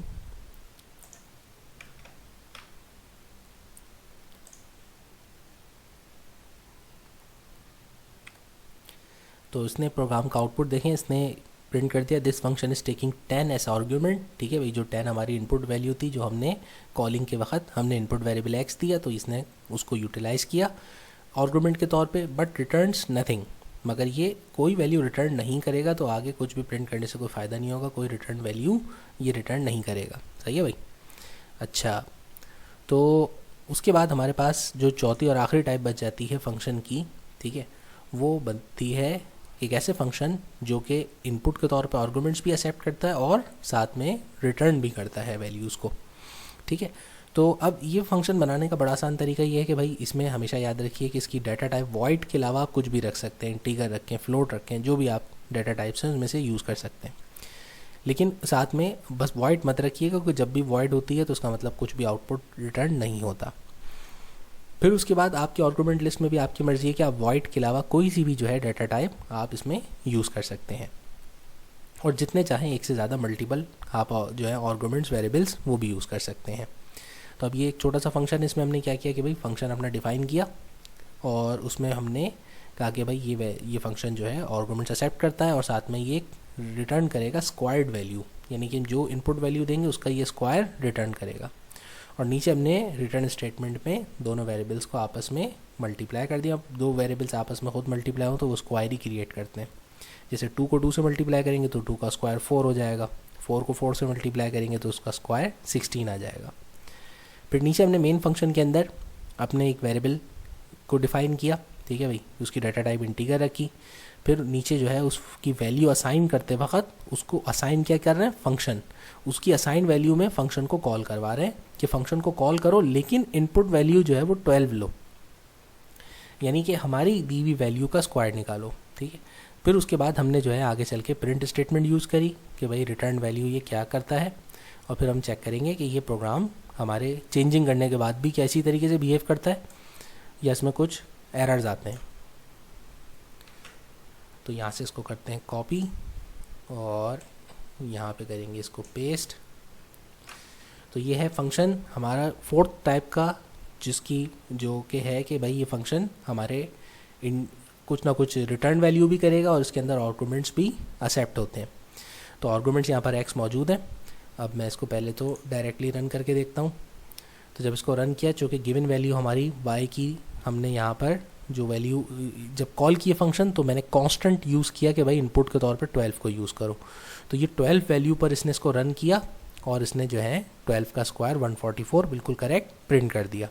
तो इसने प्रोग्राम का आउटपुट देखें, इसने प्रिंट कर दिया this function is taking 10 S argument. ठीक है भाई, जो 10 हमारी इनपुट वैल्यू थी जो हमने कॉलिंग के वक्त हमने इनपुट वेरिएबल एक्स दिया तो इसने उसको यूटिलाइज़ किया आर्गूमेंट के तौर पे, बट रिटर्न्स नथिंग। मगर ये कोई वैल्यू रिटर्न नहीं करेगा, तो आगे कुछ भी प्रिंट करने से कोई फ़ायदा नहीं होगा, कोई रिटर्न वैल्यू ये रिटर्न नहीं करेगा। सही है भाई। अच्छा, तो उसके बाद हमारे पास जो चौथी और आखिरी टाइप बच जाती है फंक्शन की, ठीक है, वो बनती है एक ऐसे फंक्शन जो कि इनपुट के तौर पे आर्गूमेंट्स भी एक्सेप्ट करता है और साथ में रिटर्न भी करता है वैल्यूज़ को। ठीक है। तो अब ये फंक्शन बनाने का बड़ा आसान तरीका ये है कि भाई इसमें हमेशा याद रखिए कि इसकी डाटा टाइप वॉइड के अलावा आप कुछ भी रख सकते हैं, इंटीगर रखें, फ्लोट रखें, जो भी आप डाटा टाइप्स हैं उसमें से यूज़ कर सकते हैं। लेकिन साथ में बस वॉइड मत रखिएगा, क्योंकि जब भी वॉइड होती है तो उसका मतलब कुछ भी आउटपुट रिटर्न नहीं होता। फिर उसके बाद आपकी आर्गुमेंट लिस्ट में भी आपकी मर्जी है कि आप वॉइड के अलावा कोई सी भी जो है डाटा टाइप आप इसमें यूज़ कर सकते हैं, और जितने चाहें एक से ज़्यादा मल्टीपल आप जो है आर्गुमेंट्स वेरिएबल्स वो भी यूज़ कर सकते हैं। तो अब ये एक छोटा सा फंक्शन, इसमें हमने क्या किया कि भाई फंक्शन अपना डिफ़ाइन किया और उसमें हमने कहा कि भाई ये फंक्शन जो है आर्गुमेंट्स एक्सेप्ट करता है और साथ में ये रिटर्न करेगा स्क्वायर्ड वैल्यू, यानी कि जो इनपुट वैल्यू देंगे उसका ये स्क्वायर रिटर्न करेगा। और नीचे हमने रिटर्न स्टेटमेंट में दोनों वेरिएबल्स को आपस में मल्टीप्लाई कर दिया। अब दो वेरिएबल्स आपस में खुद मल्टीप्लाई हो तो वो स्क्वायर ही क्रिएट करते हैं। जैसे 2 को 2 से मल्टीप्लाई करेंगे तो 2 का स्क्वायर 4 हो जाएगा, 4 को 4 से मल्टीप्लाई करेंगे तो उसका स्क्वायर 16 आ जाएगा। फिर नीचे हमने मेन फंक्शन के अंदर अपने एक वेरिएबल को डिफ़ाइन किया, ठीक है भाई, उसकी डाटा टाइप इंटीगर रखी। फिर नीचे जो है उसकी वैल्यू असाइन करते वक्त उसको असाइन क्या कर रहे हैं, फंक्शन, उसकी असाइन वैल्यू में फंक्शन को कॉल करवा रहे हैं कि फंक्शन को कॉल करो लेकिन इनपुट वैल्यू जो है वो 12 लो, यानी कि हमारी दी हुई वैल्यू का स्क्वायर निकालो, ठीक है। फिर उसके बाद हमने जो है आगे चल के प्रिंट स्टेटमेंट यूज़ करी कि भाई रिटर्न वैल्यू ये क्या करता है, और फिर हम चेक करेंगे कि ये प्रोग्राम हमारे चेंजिंग करने के बाद भी कैसी तरीके से बिहेव करता है या इसमें कुछ एरर्स आते हैं। तो यहाँ से इसको करते हैं कॉपी और यहाँ पे करेंगे इसको पेस्ट। तो ये है फंक्शन हमारा फोर्थ टाइप का, जिसकी जो कि है कि भाई ये फंक्शन हमारे इन कुछ ना कुछ रिटर्न वैल्यू भी करेगा और इसके अंदर आर्गुमेंट्स भी एक्सेप्ट होते हैं। तो आर्गुमेंट्स यहाँ पर x मौजूद है। अब मैं इसको पहले तो डायरेक्टली रन करके देखता हूँ। तो जब इसको रन किया, चूँकि गिवन वैल्यू हमारी y की हमने यहाँ पर जो वैल्यू जब कॉल किए फंक्शन तो मैंने कांस्टेंट यूज़ किया कि भाई इनपुट के तौर पर 12 को यूज़ करो। तो ये 12 वैल्यू पर इसने इसको रन किया और इसने जो है 12 का स्क्वायर 144 बिल्कुल करेक्ट प्रिंट कर दिया।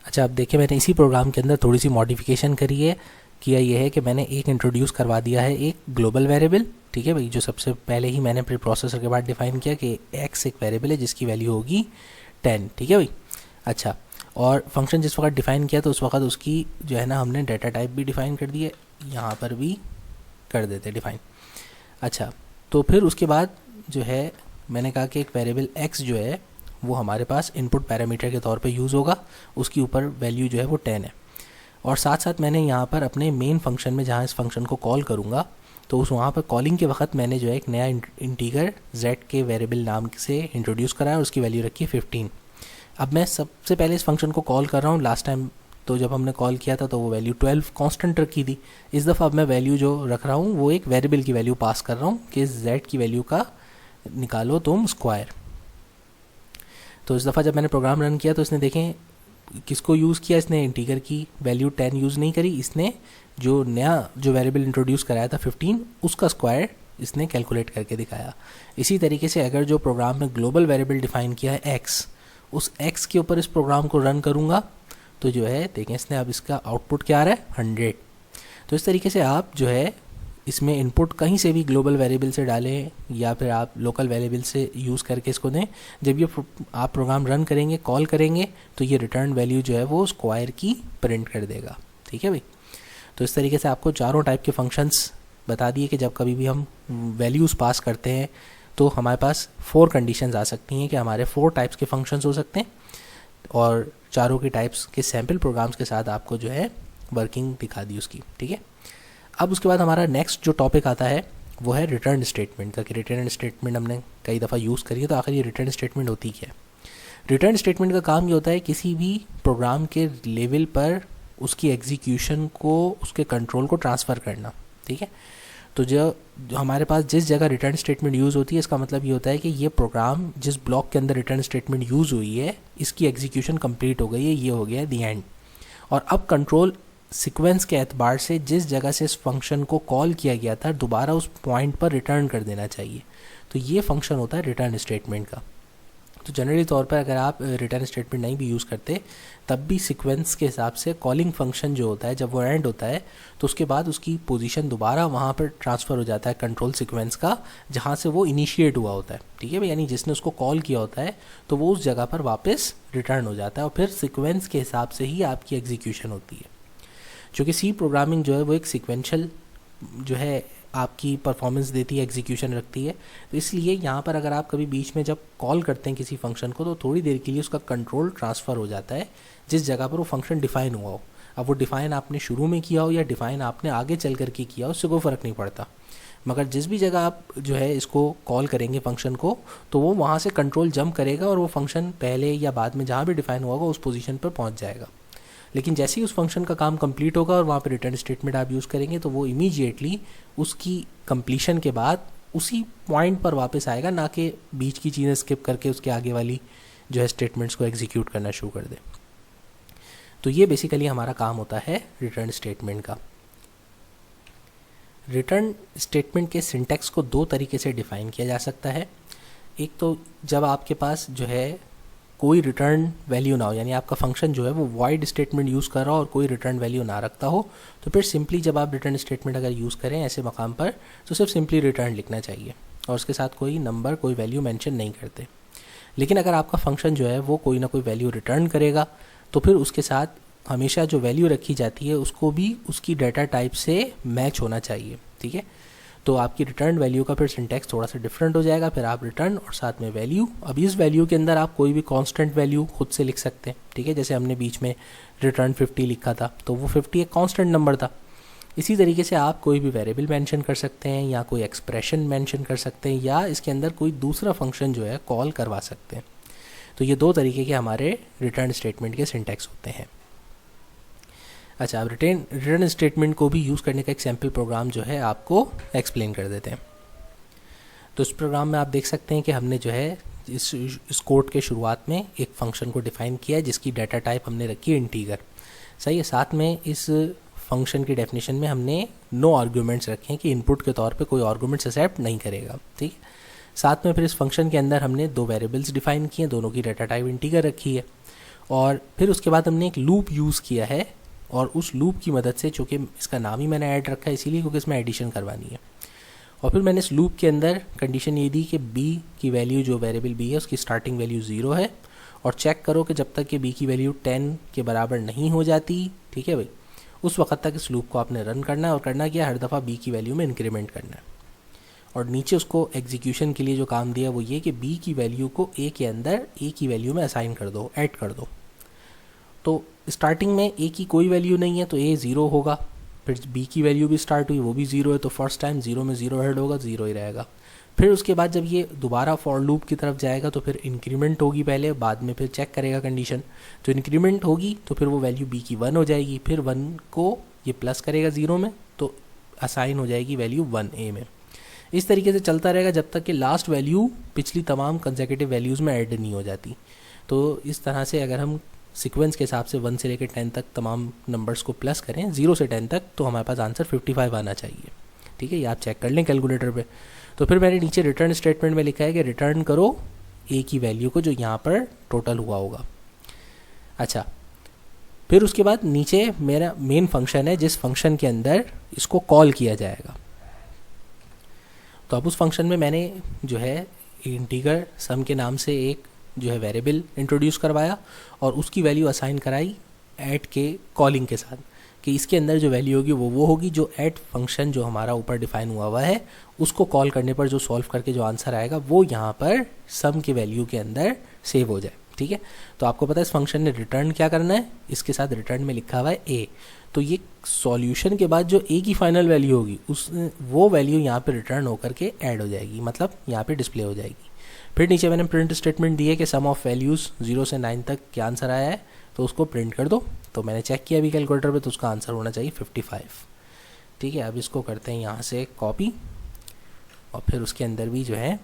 अच्छा, अब देखिए मैंने इसी प्रोग्राम के अंदर थोड़ी सी मॉडिफिकेशन करी है। किया ये है कि मैंने एक इंट्रोड्यूस करवा दिया है एक ग्लोबल वेरिएबल, ठीक है भाई, जो सबसे पहले ही मैंने प्री प्रोसेसर के बाद डिफाइन किया कि x एक वेरिएबल है जिसकी वैल्यू होगी 10, ठीक है भाई। अच्छा, और फंक्शन जिस वक्त डिफ़ाइन किया तो उस वक्त उसकी जो है ना हमने डाटा टाइप भी डिफ़ाइन कर दी है, यहाँ पर भी कर देते डिफ़ाइन। अच्छा, तो फिर उसके बाद जो है मैंने कहा कि एक वेरिएबल x जो है वो हमारे पास इनपुट पैरामीटर के तौर पे यूज़ होगा, उसकी ऊपर वैल्यू जो है वो 10 है। और साथ साथ मैंने यहाँ पर अपने मेन फंक्शन में जहाँ इस फंक्शन को कॉल करूँगा तो उस वहाँ पर कॉलिंग के वक्त मैंने जो है एक नया इंटीगर z के वेरिएबल नाम से इंट्रोड्यूस करा है और उसकी वैल्यू रखी है 15। अब मैं सबसे पहले इस फंक्शन को कॉल कर रहा हूँ। लास्ट टाइम तो जब हमने कॉल किया था तो वो वैल्यू 12 कांस्टेंट रखी थी। इस दफ़ा अब मैं वैल्यू जो रख रहा हूँ वो एक वेरिएबल की वैल्यू पास कर रहा हूँ कि z की वैल्यू का निकालो तुम स्क्वायर। तो इस दफ़ा जब मैंने प्रोग्राम रन किया तो इसने देखें किसको यूज़ किया, इसने इंटीगर की वैल्यू 10 यूज़ नहीं करी, इसने जो नया जो वेरिएबल इंट्रोड्यूस कराया था 15 उसका स्क्वायर इसने कैलकुलेट करके दिखाया। इसी तरीके से अगर जो प्रोग्राम में ग्लोबल वेरिएबल डिफ़ाइन किया है x, उस x के ऊपर इस प्रोग्राम को रन करूँगा तो जो है देखें इसने अब इसका आउटपुट क्या आ रहा है 100। तो इस तरीके से आप जो है इसमें इनपुट कहीं से भी ग्लोबल वेरिएबल से डालें या फिर आप लोकल वेरिएबल से यूज़ करके इसको दें। जब ये आप प्रोग्राम रन करेंगे, कॉल करेंगे तो ये रिटर्न वैल्यू जो है वो स्क्वायर की प्रिंट कर देगा, ठीक है भाई। तो इस तरीके से आपको चारों टाइप के फंक्शंस बता दिए कि जब कभी भी हम वैल्यूज़ पास करते हैं तो हमारे पास 4 कंडीशंस आ सकती हैं कि हमारे 4 टाइप्स के फंक्शंस हो सकते हैं, और चारों के टाइप्स के सैम्पल प्रोग्राम्स के साथ आपको जो है वर्किंग दिखा दी उसकी, ठीक है। अब उसके बाद हमारा नेक्स्ट जो टॉपिक आता है वो है रिटर्न स्टेटमेंट का, कि रिटर्न स्टेटमेंट हमने कई दफ़ा यूज़ करी है तो आखिर ये रिटर्न स्टेटमेंट होती क्या है। रिटर्न स्टेटमेंट का काम ये होता है किसी भी प्रोग्राम के लेवल पर उसकी एग्जीक्यूशन को, उसके कंट्रोल को ट्रांसफ़र करना, ठीक है। तो जो हमारे पास जिस जगह रिटर्न स्टेटमेंट यूज़ होती है इसका मतलब ये होता है कि ये प्रोग्राम जिस ब्लॉक के अंदर रिटर्न स्टेटमेंट यूज़ हुई है इसकी एग्जीक्यूशन कंप्लीट हो गई है, ये हो गया दी एंड। और अब कंट्रोल सीक्वेंस के एतबार से जिस जगह से इस फंक्शन को कॉल किया गया था दोबारा उस पॉइंट पर रिटर्न कर देना चाहिए। तो ये फंक्शन होता है रिटर्न स्टेटमेंट का। तो जनरली तौर पर अगर आप रिटर्न स्टेटमेंट नहीं भी यूज़ करते तब भी सीक्वेंस के हिसाब से कॉलिंग फंक्शन जो होता है जब वो एंड होता है तो उसके बाद उसकी पोजीशन दोबारा वहाँ पर ट्रांसफ़र हो जाता है कंट्रोल सीक्वेंस का, जहाँ से वो इनिशिएट हुआ होता है। ठीक है भाई, यानी जिसने उसको कॉल किया होता है तो वो उस जगह पर वापस रिटर्न हो जाता है और फिर सीक्वेंस के हिसाब से ही आपकी एग्जीक्यूशन होती है। क्योंकि सी प्रोग्रामिंग जो है वो एक सीक्वेंशियल जो है आपकी परफॉर्मेंस देती है, एग्जीक्यूशन रखती है। तो इसलिए यहाँ पर अगर आप कभी बीच में जब कॉल करते हैं किसी फंक्शन को तो थोड़ी देर के लिए उसका कंट्रोल ट्रांसफ़र हो जाता है जिस जगह पर वो फंक्शन डिफ़ाइन हुआ हो। अब वो डिफ़ाइन आपने शुरू में किया हो या डिफ़ाइन आपने आगे चल करके किया हो, उससे कोई फ़र्क नहीं पड़ता, मगर जिस भी जगह आप जो है इसको कॉल करेंगे फंक्शन को तो वो वहाँ से कंट्रोल जंप करेगा और वो फंक्शन पहले या बाद में जहाँ भी डिफ़ाइन हुआ होगा उस पोजीशन पर पहुँच जाएगा। लेकिन जैसे ही उस फंक्शन का काम कंप्लीट होगा और वहाँ पर रिटर्न स्टेटमेंट आप यूज़ करेंगे तो वो इमीडिएटली उसकी कंप्लीशन के बाद उसी पॉइंट पर वापस आएगा, ना कि बीच की चीज़ें स्किप करके उसके आगे वाली जो है स्टेटमेंट्स को एग्जीक्यूट करना शुरू कर दे। तो ये बेसिकली हमारा काम होता है रिटर्न स्टेटमेंट का। रिटर्न स्टेटमेंट के सिंटैक्स को दो तरीके से डिफ़ाइन किया जा सकता है। एक तो जब आपके पास जो है कोई रिटर्न वैल्यू ना हो, यानी आपका फंक्शन जो है वो वॉइड स्टेटमेंट यूज़ कर रहा हो और कोई रिटर्न वैल्यू ना रखता हो, तो फिर सिंपली जब आप रिटर्न स्टेटमेंट अगर यूज़ करें ऐसे मकाम पर तो सिर्फ सिंपली रिटर्न लिखना चाहिए और उसके साथ कोई नंबर कोई वैल्यू मेंशन नहीं करते। लेकिन अगर आपका फंक्शन जो है वो कोई ना कोई वैल्यू रिटर्न करेगा तो फिर उसके साथ हमेशा जो वैल्यू रखी जाती है उसको भी उसकी डाटा टाइप से मैच होना चाहिए। ठीक है, तो आपकी रिटर्न वैल्यू का फिर सिंटैक्स थोड़ा सा डिफरेंट हो जाएगा। फिर आप रिटर्न और साथ में वैल्यू, अब इस वैल्यू के अंदर आप कोई भी कांस्टेंट वैल्यू खुद से लिख सकते हैं। ठीक है, जैसे हमने बीच में रिटर्न 50 लिखा था तो वो 50 एक कांस्टेंट नंबर था। इसी तरीके से आप कोई भी वेरिएबल मेंशन कर सकते हैं या कोई एक्सप्रेशन मेंशन कर सकते हैं या इसके अंदर कोई दूसरा फंक्शन जो है कॉल करवा सकते हैं। तो ये दो तरीके के हमारे रिटर्न स्टेटमेंट के सिंटैक्स होते हैं। अच्छा, अब रिटर्न स्टेटमेंट को भी यूज़ करने का एक सैम्पल प्रोग्राम जो है आपको एक्सप्लेन कर देते हैं। तो इस प्रोग्राम में आप देख सकते हैं कि हमने जो है इस कोड के शुरुआत में एक फंक्शन को डिफ़ाइन किया है जिसकी डाटा टाइप हमने रखी है इंटीगर। सही है, साथ में इस फंक्शन की डेफिनेशन में हमने नो आर्ग्यूमेंट्स रखे हैं कि इनपुट के तौर पे कोई आर्ग्यूमेंट्स एक्सेप्ट नहीं करेगा। ठीक है, साथ में फिर इस फंक्शन के अंदर हमने दो वेरिएबल्स डिफ़ाइन किए हैं, दोनों की डाटा टाइप इंटीगर रखी है और फिर उसके बाद हमने एक लूप यूज़ किया है और उस लूप की मदद से, चूँकि इसका नाम ही मैंने ऐड रखा है इसीलिए क्योंकि इसमें एडिशन करवानी है, और फिर मैंने इस लूप के अंदर कंडीशन ये दी कि b की वैल्यू जो वेरिएबल b है उसकी स्टार्टिंग वैल्यू 0 है और चेक करो कि जब तक कि b की वैल्यू 10 के बराबर नहीं हो जाती, ठीक है भाई, उस वक्त तक इस लूप को आपने रन करना है और करना क्या, हर दफ़ा b की वैल्यू में इंक्रीमेंट करना है। और नीचे उसको एग्जीक्यूशन के लिए जो काम दिया वो ये कि b की वैल्यू को a के अंदर a की वैल्यू में असाइन कर दो, ऐड कर दो। तो स्टार्टिंग में a की कोई वैल्यू नहीं है तो a 0 होगा, फिर b की वैल्यू भी स्टार्ट हुई वो भी 0 है तो फर्स्ट टाइम 0 में 0 ऐड होगा, 0 ही रहेगा। फिर उसके बाद जब ये दोबारा फॉर लूप की तरफ जाएगा तो फिर इंक्रीमेंट होगी पहले, बाद में फिर चेक करेगा कंडीशन, तो इंक्रीमेंट होगी तो फिर वो वैल्यू b की 1 हो जाएगी, फिर 1 को ये प्लस करेगा 0 में तो असाइन हो जाएगी वैल्यू 1a में। इस तरीके से चलता रहेगा जब तक कि लास्ट वैल्यू पिछली तमाम कंसेक्यूटिव वैल्यूज़ में ऐड नहीं हो जाती। तो इस तरह से अगर हम सीक्वेंस के हिसाब से 1 से लेकर 10 तक तमाम नंबर्स को प्लस करें 0 से 10 तक तो हमारे पास आंसर 55 आना चाहिए। ठीक है, ये आप चेक कर लें कैलकुलेटर पे। तो फिर मैंने नीचे रिटर्न स्टेटमेंट में लिखा है कि रिटर्न करो a की वैल्यू को जो यहाँ पर टोटल हुआ होगा। अच्छा, फिर उसके बाद नीचे मेरा मेन फंक्शन है जिस फंक्शन के अंदर इसको कॉल किया जाएगा। तो अब उस फंक्शन में मैंने जो है इंटीगर सम के नाम से एक जो है वेरिएबल इंट्रोड्यूस करवाया और उसकी वैल्यू असाइन कराई ऐड के कॉलिंग के साथ कि इसके अंदर जो वैल्यू होगी वो होगी जो ऐड फंक्शन जो हमारा ऊपर डिफाइन हुआ है उसको कॉल करने पर जो सॉल्व करके जो आंसर आएगा वो यहाँ पर सम के वैल्यू के अंदर सेव हो जाए। ठीक है, तो आपको पता है इस फंक्शन ने रिटर्न क्या करना है, इसके साथ रिटर्न में लिखा हुआ है a, तो ये सॉल्यूशन के बाद जो a की फाइनल वैल्यू होगी वो वैल्यू यहाँ पे रिटर्न होकर के ऐड हो जाएगी, मतलब यहाँ पे डिस्प्ले हो जाएगी। फिर नीचे मैंने प्रिंट स्टेटमेंट दी है कि सम ऑफ वैल्यूज़ 0 से 9 तक क्या आंसर आया है तो उसको प्रिंट कर दो। तो मैंने चेक किया अभी कैलकुलेटर पे तो उसका आंसर होना चाहिए 55। ठीक है, अब इसको करते हैं यहाँ से कॉपी और फिर उसके अंदर भी जो है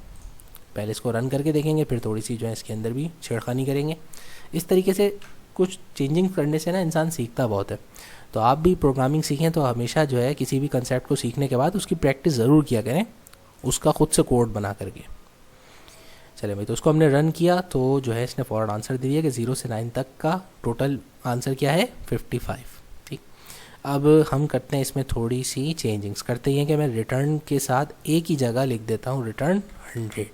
पहले इसको रन करके देखेंगे, फिर थोड़ी सी जो है इसके अंदर भी छेड़खानी करेंगे। इस तरीके से कुछ चेंजिंग करने से ना इंसान सीखता बहुत है। तो आप भी प्रोग्रामिंग सीखें तो हमेशा जो है किसी भी कंसेप्ट को सीखने के बाद उसकी प्रैक्टिस ज़रूर किया करें, उसका खुद से कोड बना करके। चले भाई, तो उसको हमने रन किया तो जो है इसने फॉरवर्ड आंसर दे दिया कि 0 से 9 तक का टोटल आंसर क्या है 55। ठीक, अब हम करते हैं इसमें थोड़ी सी चेंजिंग्स करते हैं कि मैं रिटर्न के साथ एक ही जगह लिख देता हूँ रिटर्न 100।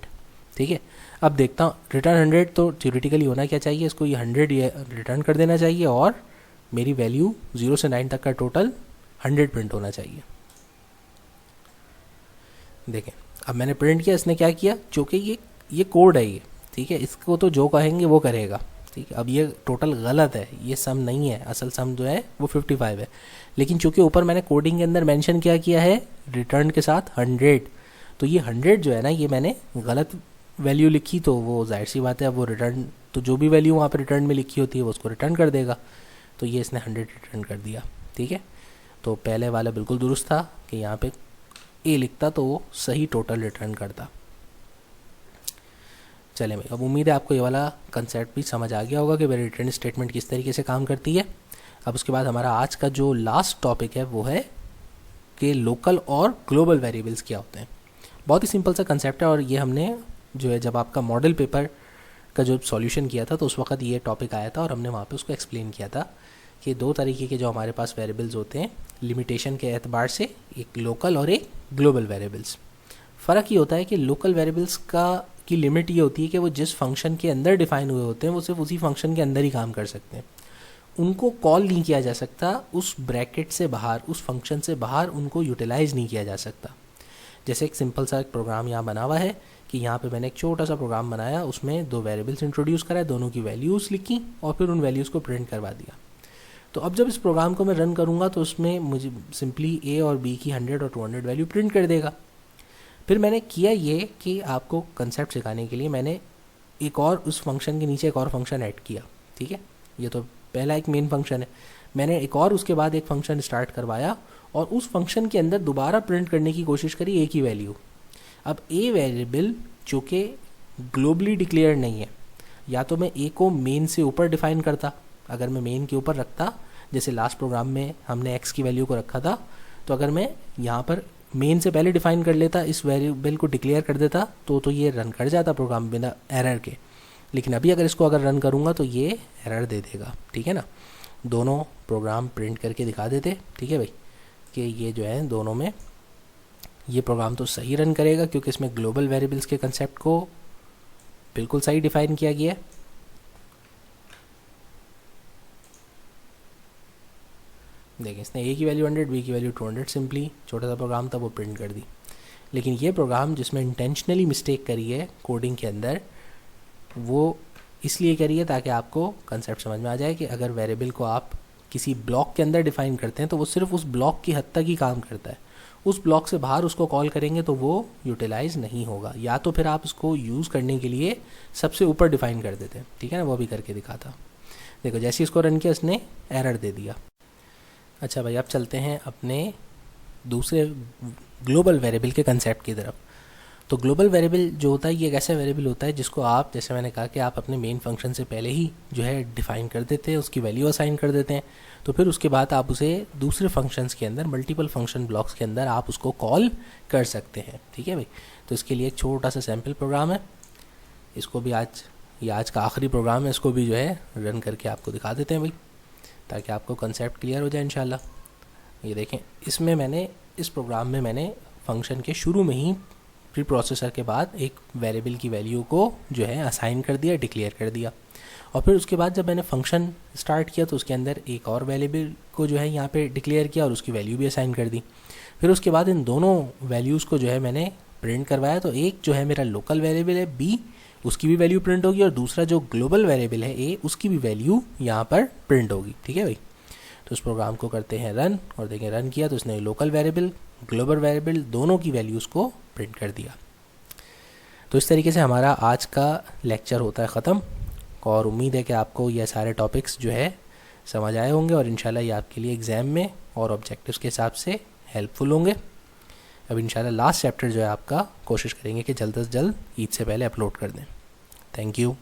ठीक है, अब देखता हूँ रिटर्न 100 तो थ्योरेटिकली होना क्या चाहिए, इसको ये 100 ये रिटर्न कर देना चाहिए और मेरी वैल्यू 0 से 9 तक का टोटल 100 प्रिंट होना चाहिए। देखें, अब मैंने प्रिंट किया, इसने क्या किया, जो कि ये कोड है ये, ठीक है, इसको तो जो कहेंगे वो करेगा। ठीक है, अब ये टोटल गलत है, ये सम नहीं है, असल सम जो है वो 55 है, लेकिन चूंकि ऊपर मैंने कोडिंग के अंदर मेंशन क्या किया है रिटर्न के साथ 100, तो ये 100 जो है ना ये मैंने गलत वैल्यू लिखी, तो वो जाहिर सी बात है अब वो रिटर्न, तो जो भी वैल्यू वहाँ पर रिटर्न में लिखी होती है वो उसको रिटर्न कर देगा, तो ये इसने 100 रिटर्न कर दिया। ठीक है, तो पहले वाला बिल्कुल दुरुस्त था कि यहाँ पे ए लिखता तो वो सही टोटल रिटर्न करता। चले भाई, अब उम्मीद है आपको ये वाला कंसेप्ट भी समझ आ गया होगा कि मेरी रिटर्न स्टेटमेंट किस तरीके से काम करती है। अब उसके बाद हमारा आज का जो लास्ट टॉपिक है वो है कि लोकल और ग्लोबल वेरिएबल्स क्या होते हैं। बहुत ही सिंपल सा कंसेप्ट है और ये हमने जो है जब आपका मॉडल पेपर का जो सॉल्यूशन किया था तो उस वक्त ये टॉपिक आया था और हमने वहाँ पे उसको एक्सप्लेन किया था कि दो तरीके के जो हमारे पास वेरिएबल्स होते हैं लिमिटेशन के एतबार से, एक लोकल और एक ग्लोबल वेरिएबल्स। फ़र्क ये होता है कि लोकल वेरिएबल्स की लिमिट ये होती है कि वो जिस फंक्शन के अंदर डिफाइन हुए होते हैं वो सिर्फ उसी फंक्शन के अंदर ही काम कर सकते हैं, उनको कॉल नहीं किया जा सकता उस ब्रैकेट से बाहर, उस फंक्शन से बाहर उनको यूटिलाइज़ नहीं किया जा सकता। जैसे एक सिंपल सा एक प्रोग्राम यहाँ बना हुआ है कि यहाँ पे मैंने एक छोटा सा प्रोग्राम बनाया, उसमें दो वेरिएबल्स इंट्रोड्यूस कराए, दोनों की वैल्यूज़ लिखी और फिर उन वैल्यूज़ को प्रिंट करवा दिया। तो अब जब इस प्रोग्राम को मैं रन करूँगा तो उसमें मुझे सिंपली ए और बी की 100 और 200 वैल्यू प्रिंट कर देगा। फिर मैंने किया ये कि आपको कंसेप्ट सिखाने के लिए मैंने एक और उस फंक्शन के नीचे एक और फंक्शन ऐड किया। ठीक है, ये तो पहला एक मेन फंक्शन है, मैंने एक और उसके बाद एक फंक्शन स्टार्ट करवाया और उस फंक्शन के अंदर दोबारा प्रिंट करने की कोशिश करी ए की वैल्यू। अब ए वेरिएबल जो कि ग्लोबली डिक्लेयर नहीं है, या तो मैं ए को मेन से ऊपर डिफाइन करता, अगर मैं मेन के ऊपर रखता, जैसे लास्ट प्रोग्राम में हमने एक्स की वैल्यू को रखा था, तो अगर मैं यहाँ पर मेन से पहले डिफाइन कर लेता, इस वेरिएबल को डिक्लेयर कर देता तो ये रन कर जाता प्रोग्राम बिना एरर के। लेकिन अभी अगर इसको अगर रन करूँगा तो ये एरर दे देगा। ठीक है ना, दोनों प्रोग्राम प्रिंट करके दिखा देते। ठीक है भाई, कि ये जो है दोनों में ये प्रोग्राम तो सही रन करेगा क्योंकि इसमें ग्लोबल वेरिएबल्स के कंसेप्ट को बिल्कुल सही डिफाइन किया गया है। देखिए, इसने ए की वैल्यू 100, बी की वैल्यू 200, सिंपली छोटा सा प्रोग्राम था वो प्रिंट कर दी। लेकिन ये प्रोग्राम जिसमें इंटेंशनली मिस्टेक करी है कोडिंग के अंदर, वो इसलिए करी है ताकि आपको कंसेप्ट समझ में आ जाए कि अगर वेरिएबल को आप किसी ब्लॉक के अंदर डिफाइन करते हैं तो वो सिर्फ उस ब्लॉक की हद तक ही काम करता है, उस ब्लॉक से बाहर उसको कॉल करेंगे तो वो यूटिलाइज़ नहीं होगा, या तो फिर आप उसको यूज़ करने के लिए सबसे ऊपर डिफाइन कर देते हैं। ठीक है ना, वो भी करके दिखाता। देखो, जैसे इसको रन किया इसने एरर दे दिया। अच्छा भाई, अब चलते हैं अपने दूसरे ग्लोबल वेरिएबल के कंसेप्ट की तरफ। तो ग्लोबल वेरिएबल जो होता है ये एक ऐसा वेरिएबल होता है जिसको आप, जैसे मैंने कहा कि आप अपने मेन फंक्शन से पहले ही जो है डिफाइन कर देते हैं, उसकी वैल्यू असाइन कर देते हैं, तो फिर उसके बाद आप उसे दूसरे फंक्शंस के अंदर, मल्टीपल फंक्शन ब्लॉक्स के अंदर आप उसको कॉल कर सकते हैं। ठीक है भाई, तो इसके लिए एक छोटा सा सैम्पल प्रोग्राम है, इसको भी आज का आखिरी प्रोग्राम है, इसको भी जो है रन करके आपको दिखा देते हैं भाई, ताकि आपको कंसेप्ट क्लियर हो जाए इंशाल्लाह। ये देखें, इसमें मैंने इस प्रोग्राम में मैंने फंक्शन के शुरू में ही प्री प्रोसेसर के बाद एक वेरिएबल की वैल्यू को जो है असाइन कर दिया, डिक्लेयर कर दिया, और फिर उसके बाद जब मैंने फंक्शन स्टार्ट किया तो उसके अंदर एक और वेरिएबल को जो है यहाँ पे डिक्लेयर किया और उसकी वैल्यू भी असाइन कर दी। फिर उसके बाद इन दोनों वैल्यूज़ को जो है मैंने प्रिंट करवाया, तो एक जो है मेरा लोकल वेरिएबल है बी, उसकी भी वैल्यू प्रिंट होगी, और दूसरा जो ग्लोबल वेरिएबल है ए, उसकी भी वैल्यू यहाँ पर प्रिंट होगी। ठीक है भाई, तो उस प्रोग्राम को करते हैं रन, और देखें रन किया तो उसने लोकल वेरिएबल, ग्लोबल वेरिएबल दोनों की वैल्यूज़ को प्रिंट कर दिया। तो इस तरीके से हमारा आज का लेक्चर होता है ख़त्म, और उम्मीद है कि आपको ये सारे टॉपिक्स जो है समझ आए होंगे और इंशाल्लाह ये आपके लिए एग्ज़ाम में और ऑब्जेक्टिव्स के हिसाब से हेल्पफुल होंगे। अब इंशाल्लाह लास्ट चैप्टर जो है आपका कोशिश करेंगे कि जल्द से जल्द ईद से पहले अपलोड कर दें। Thank you.